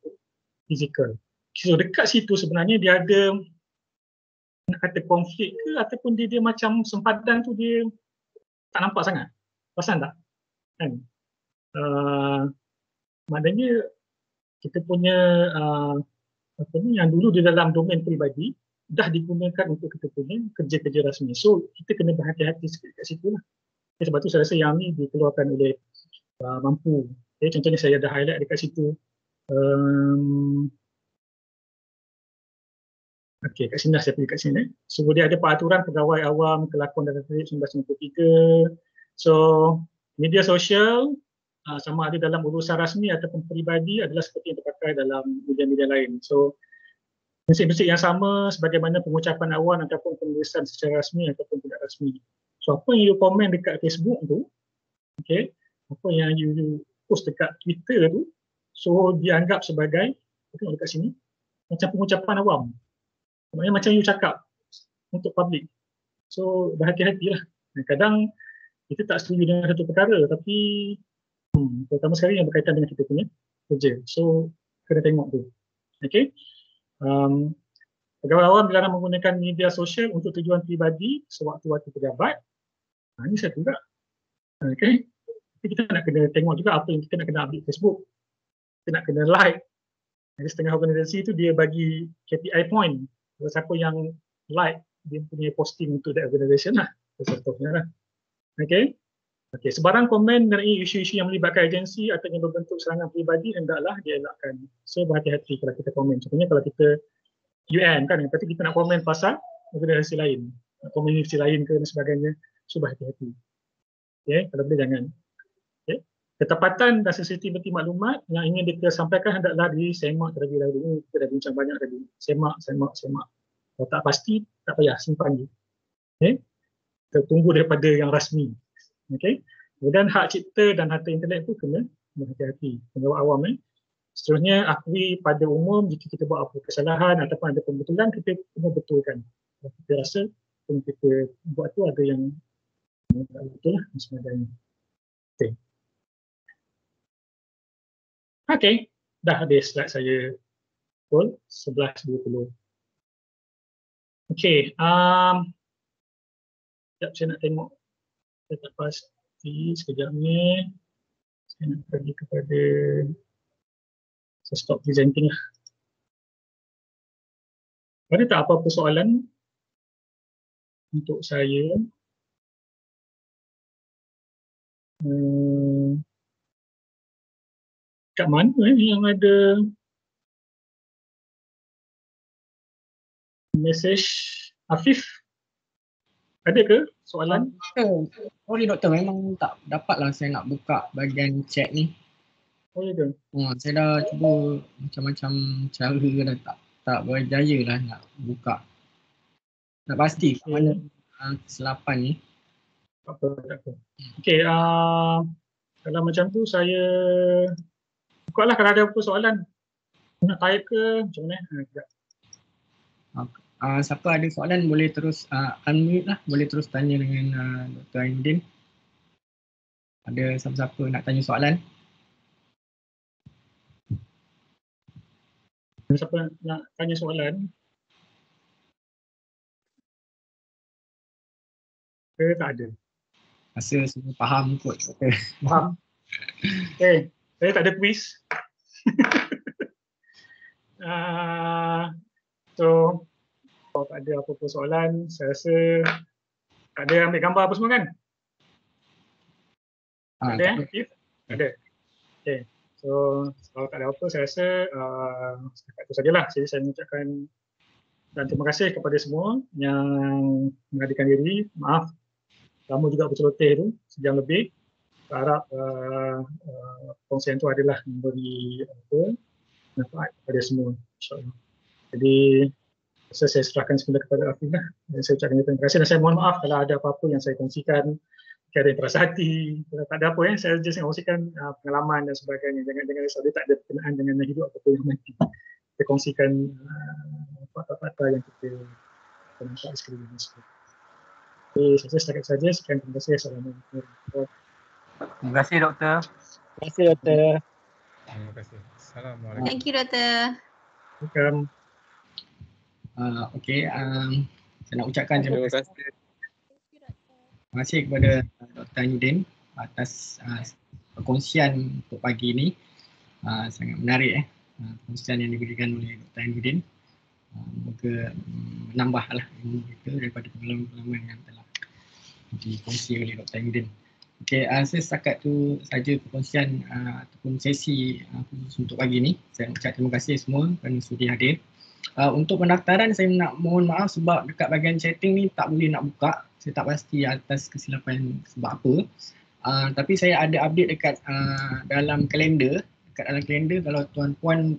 [SPEAKER 1] fizikal. So dekat situ sebenarnya dia ada nak kata konflik ke ataupun dia macam sempadan tu dia tak nampak sangat. Perasan tak? Kan? Maknanya kita punya apa ni yang dulu di dalam domain peribadi dah digunakan untuk kita punya kerja-kerja rasmi. So kita kena berhati-hati sikit kat situ lah. Okay, sebab tu saya rasa yang ni dikeluarkan oleh Mampu. Okay, contohnya saya ada highlight dekat situ. Okey, kat sini dah saya pergi kat sini. So dia ada peraturan pegawai awam kelakuan dan tertib 1993. So media sosial sama ada dalam urusan rasmi ataupun peribadi adalah seperti yang terpakai dalam media-media lain. So prinsip-prinsip yang sama sebagaimana pengucapan awan ataupun penulisan secara rasmi ataupun tidak rasmi. So apa yang you komen dekat Facebook tu, okey, apa yang you post dekat Twitter tu, so dianggap sebagai, tengok dekat sini, macam pengucapan awam. Maknanya macam you cakap untuk public. So berhati-hatilah. Kadang kita tak setuju dengan satu perkara tapi terutama sekali yang berkaitan dengan kita punya kerja. So kena tengok tu. Okay. Pegawai awam dilarang menggunakan media sosial untuk tujuan pribadi sewaktu-waktu pejabat. Ini satu juga. Okay. Tapi kita nak kena tengok juga apa yang kita nak kena update Facebook. Kita nak kena like. Jadi setengah organisasi tu dia bagi KPI point. Siapa yang like dia punya posting untuk that organisation lah. Contohnya lah. Okay. Okay. Sebarang komen mengenai isu-isu yang melibatkan agensi atau yang berbentuk serangan peribadi hendaklah dielakkan. So berhati-hati kalau kita komen. Contohnya kalau kita UN kan, tapi kita nak komen pasal organisasi lain, komuniti lain ke dan sebagainya. So berhati-hati. Okay. Kalau boleh jangan. Okay. Ketepatan dan sensitiviti maklumat yang ingin kita sampaikan hendaklah disemak terlebih dahulu. Kita dah bincang banyak tadi. Semak. Kalau tak pasti, tak payah simpan je. Okay. Kita tunggu daripada yang rasmi. Okay. Kemudian hak cipta dan harta intelek itu kena berhati-hati. Pegawai awam seterusnya akui pada umum jika kita buat apa kesalahan ataupun ada pembetulan, kita kena betulkan. Kalau kita rasa yang kita buat tu ada yang tak betul lah dan sebagainya. Okay. Okay. Dah habis slide saya. Betul. 11.20. Okay. Sekejap saya nak tengok. Saya tak pasti sekejap ni. Saya nak pergi kepada, saya stop presenting lah. Ada tak apa-apa soalan untuk saya? Kat mana yang ada message? Afif? Ada ke soalan?
[SPEAKER 2] Sorry doktor, memang tak dapatlah saya nak buka bahagian chat ni.
[SPEAKER 1] Oh, ya ke?
[SPEAKER 2] Saya dah cuba macam-macam cara dah tak berjaya lah nak buka. Nak pasti kat mana kesilapan ni.
[SPEAKER 1] Tak apa. Okey, kalau macam tu saya buka lah kalau ada apa soalan. Nak type ke macam mana? Sekejap.
[SPEAKER 2] Siapa ada soalan boleh terus unmute lah, boleh terus tanya dengan Dr. Ainuddin. Ada siapa-siapa nak tanya soalan?
[SPEAKER 1] Siapa nak tanya soalan? Tak ada.
[SPEAKER 2] Rasa semua faham kot.
[SPEAKER 1] Faham? Okay, saya tak ada quiz. So, kalau tak ada apa-apa soalan, saya rasa tak ada ambil gambar apa semua kan? Tak ada, If? Tak ada. Okay, so kalau tak ada apa, saya rasa setakat itu sajalah. Jadi saya mengucapkan dan terima kasih kepada semua yang menghadirkan diri. Maaf, lama juga berceloteh tu, sejam lebih. Saya harap perkongsian itu adalah memberi manfaat kepada semua, insyaAllah. Jadi, saya serahkan semula kepada Afif lah. Dan saya ucapkan terima kasih dan saya mohon maaf kalau ada apa-apa yang saya kongsikan ada yang terasa hati, tak ada apa ya, saya just kongsikan pengalaman dan sebagainya. Jangan risau, dia tak ada berkenaan dengan yang hidup ataupun yang mati. Kita kongsikan fakta-fakta yang kita nampak sekali ini. Jadi, saya setakat saja. Sekian, terima kasih. Assalamualaikum.
[SPEAKER 3] Terima kasih doktor.
[SPEAKER 2] Terima kasih doktor.
[SPEAKER 4] Terima kasih. Assalamualaikum.
[SPEAKER 5] Thank you doktor.
[SPEAKER 1] Welcome.
[SPEAKER 2] Okey, saya nak ucapkan terima kasih. Terima kasih kepada Dr. Ainuddin atas perkongsian untuk pagi ini. Sangat menarik perkongsian yang diberikan oleh Dr. Ainuddin. Moga menambahlah ilmu kita daripada pengalaman-pengalaman yang telah dikongsi oleh Dr. Ainuddin. Okey, saya setakat tu saja perkongsian ataupun sesi khusus untuk pagi ini. Saya ucap terima kasih semua kerana sudi hadir. Untuk pendaftaran saya nak mohon maaf sebab dekat bahagian chatting ni tak boleh nak buka. Saya tak pasti atas kesilapan sebab apa. Tapi saya ada update dekat dalam kalender. Dekat dalam kalender kalau tuan-puan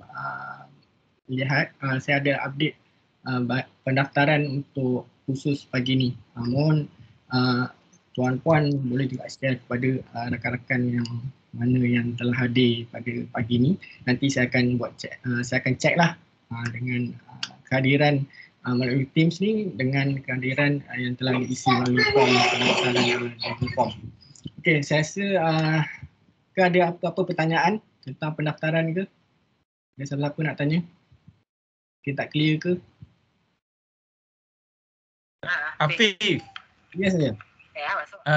[SPEAKER 2] lihat, saya ada update pendaftaran untuk khusus pagi ni. Mohon tuan-puan boleh juga share kepada rakan-rakan yang mana yang telah hadir pada pagi ni. Nanti saya akan cek lah dengan kehadiran melalui Teams ni dengan kehadiran yang telah diisi melalui form. Okey, saya rasa ada apa-apa pertanyaan tentang pendaftaran ke? Ada siapa-siapa nak tanya? Okay, tak clear ke?
[SPEAKER 3] Afif.
[SPEAKER 2] Ya saja.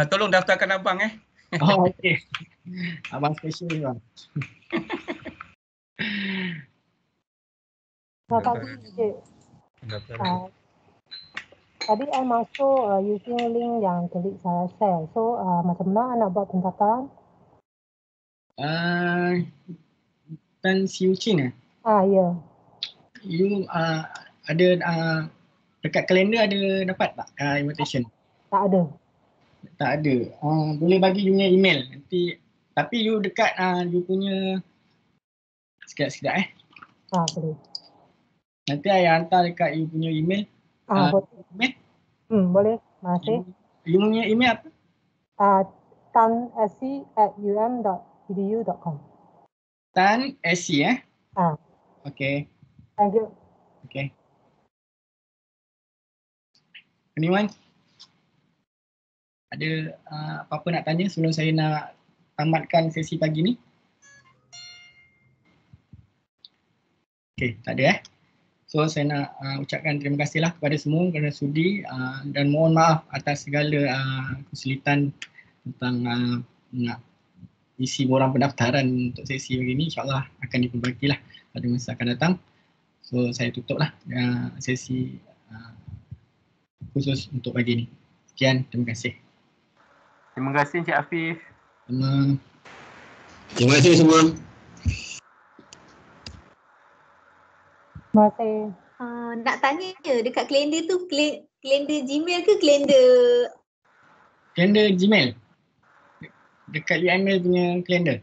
[SPEAKER 3] Tolong daftarkan abang
[SPEAKER 2] Oh, okey. Abang special ni bang.
[SPEAKER 6] Tadi I masuk using link yang klik saya share. So macam mana nak buat pendaftaran?
[SPEAKER 2] Dan Siu Chin
[SPEAKER 6] Ya.
[SPEAKER 2] You ada dekat kalender ada dapat tak invitation?
[SPEAKER 6] Tak ada.
[SPEAKER 2] Tak ada. Boleh bagi you punya email nanti. Tapi you dekat you punya sekejap
[SPEAKER 6] Boleh.
[SPEAKER 2] Nanti I hantar dekat you punya email.
[SPEAKER 6] Boleh.
[SPEAKER 2] Email?
[SPEAKER 6] Boleh. Terima kasih.
[SPEAKER 2] You punya email apa?
[SPEAKER 6] tansc@um.edu.com.
[SPEAKER 2] Tan SC Okay.
[SPEAKER 6] Thank you.
[SPEAKER 2] Okay. Anyone? Ada apa-apa nak tanya sebelum saya nak tamatkan sesi pagi ni? Okay, tak ada So saya nak ucapkan terima kasihlah kepada semua kerana sudi dan mohon maaf atas segala kesulitan tentang nak isi borang pendaftaran untuk sesi pagi ni. InsyaAllah akan diperbaikilah pada masa akan datang. So saya tutuplah sesi khusus untuk pagi ni. Sekian, terima kasih.
[SPEAKER 3] Terima kasih Encik Afif.
[SPEAKER 7] Terima kasih semua.
[SPEAKER 6] Terima kasih.
[SPEAKER 5] Nak tanya dekat kalender tu, kalender Gmail ke kalender?
[SPEAKER 2] Kalender Gmail. Dekat UML punya kalender.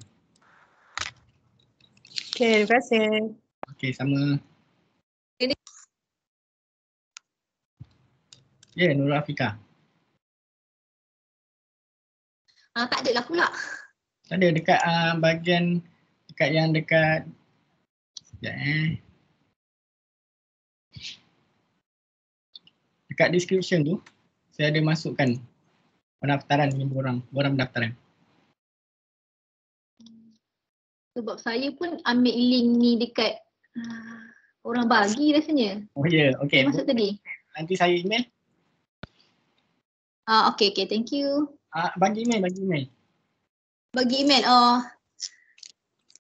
[SPEAKER 7] Okay, terima kasih.
[SPEAKER 2] Okey, sama. Ya, Nurul Afika.
[SPEAKER 5] Tak ada lah pula.
[SPEAKER 2] Tak ada dekat bahagian dekat yang dekat sekejap dekat description tu saya ada masukkan pendaftaran ni borang pendaftaran.
[SPEAKER 5] Sebab saya pun ambil link ni dekat orang bagi rasanya.
[SPEAKER 2] Oh ya, okey.
[SPEAKER 5] Masuk tadi.
[SPEAKER 2] Nanti saya email.
[SPEAKER 5] Okay, thank you.
[SPEAKER 2] Bagi email.
[SPEAKER 5] Bagi email.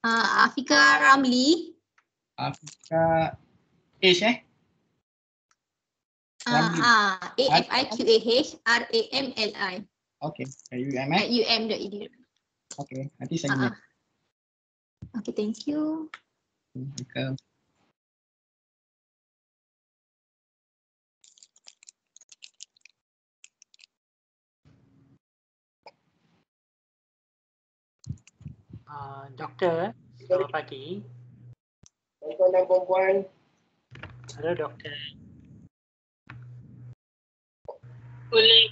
[SPEAKER 5] Afika Ramli.
[SPEAKER 2] Afika Ramli.
[SPEAKER 5] AFIQAH RAMLI.
[SPEAKER 2] Okey,
[SPEAKER 5] at um.edu.
[SPEAKER 2] Okey, nanti saya email.
[SPEAKER 5] Okay, thank you.
[SPEAKER 2] Welcome.
[SPEAKER 8] Doktor, selamat pagi.
[SPEAKER 2] Tuan-tuan dan puan-puan.
[SPEAKER 8] Halo doktor.
[SPEAKER 9] Boleh.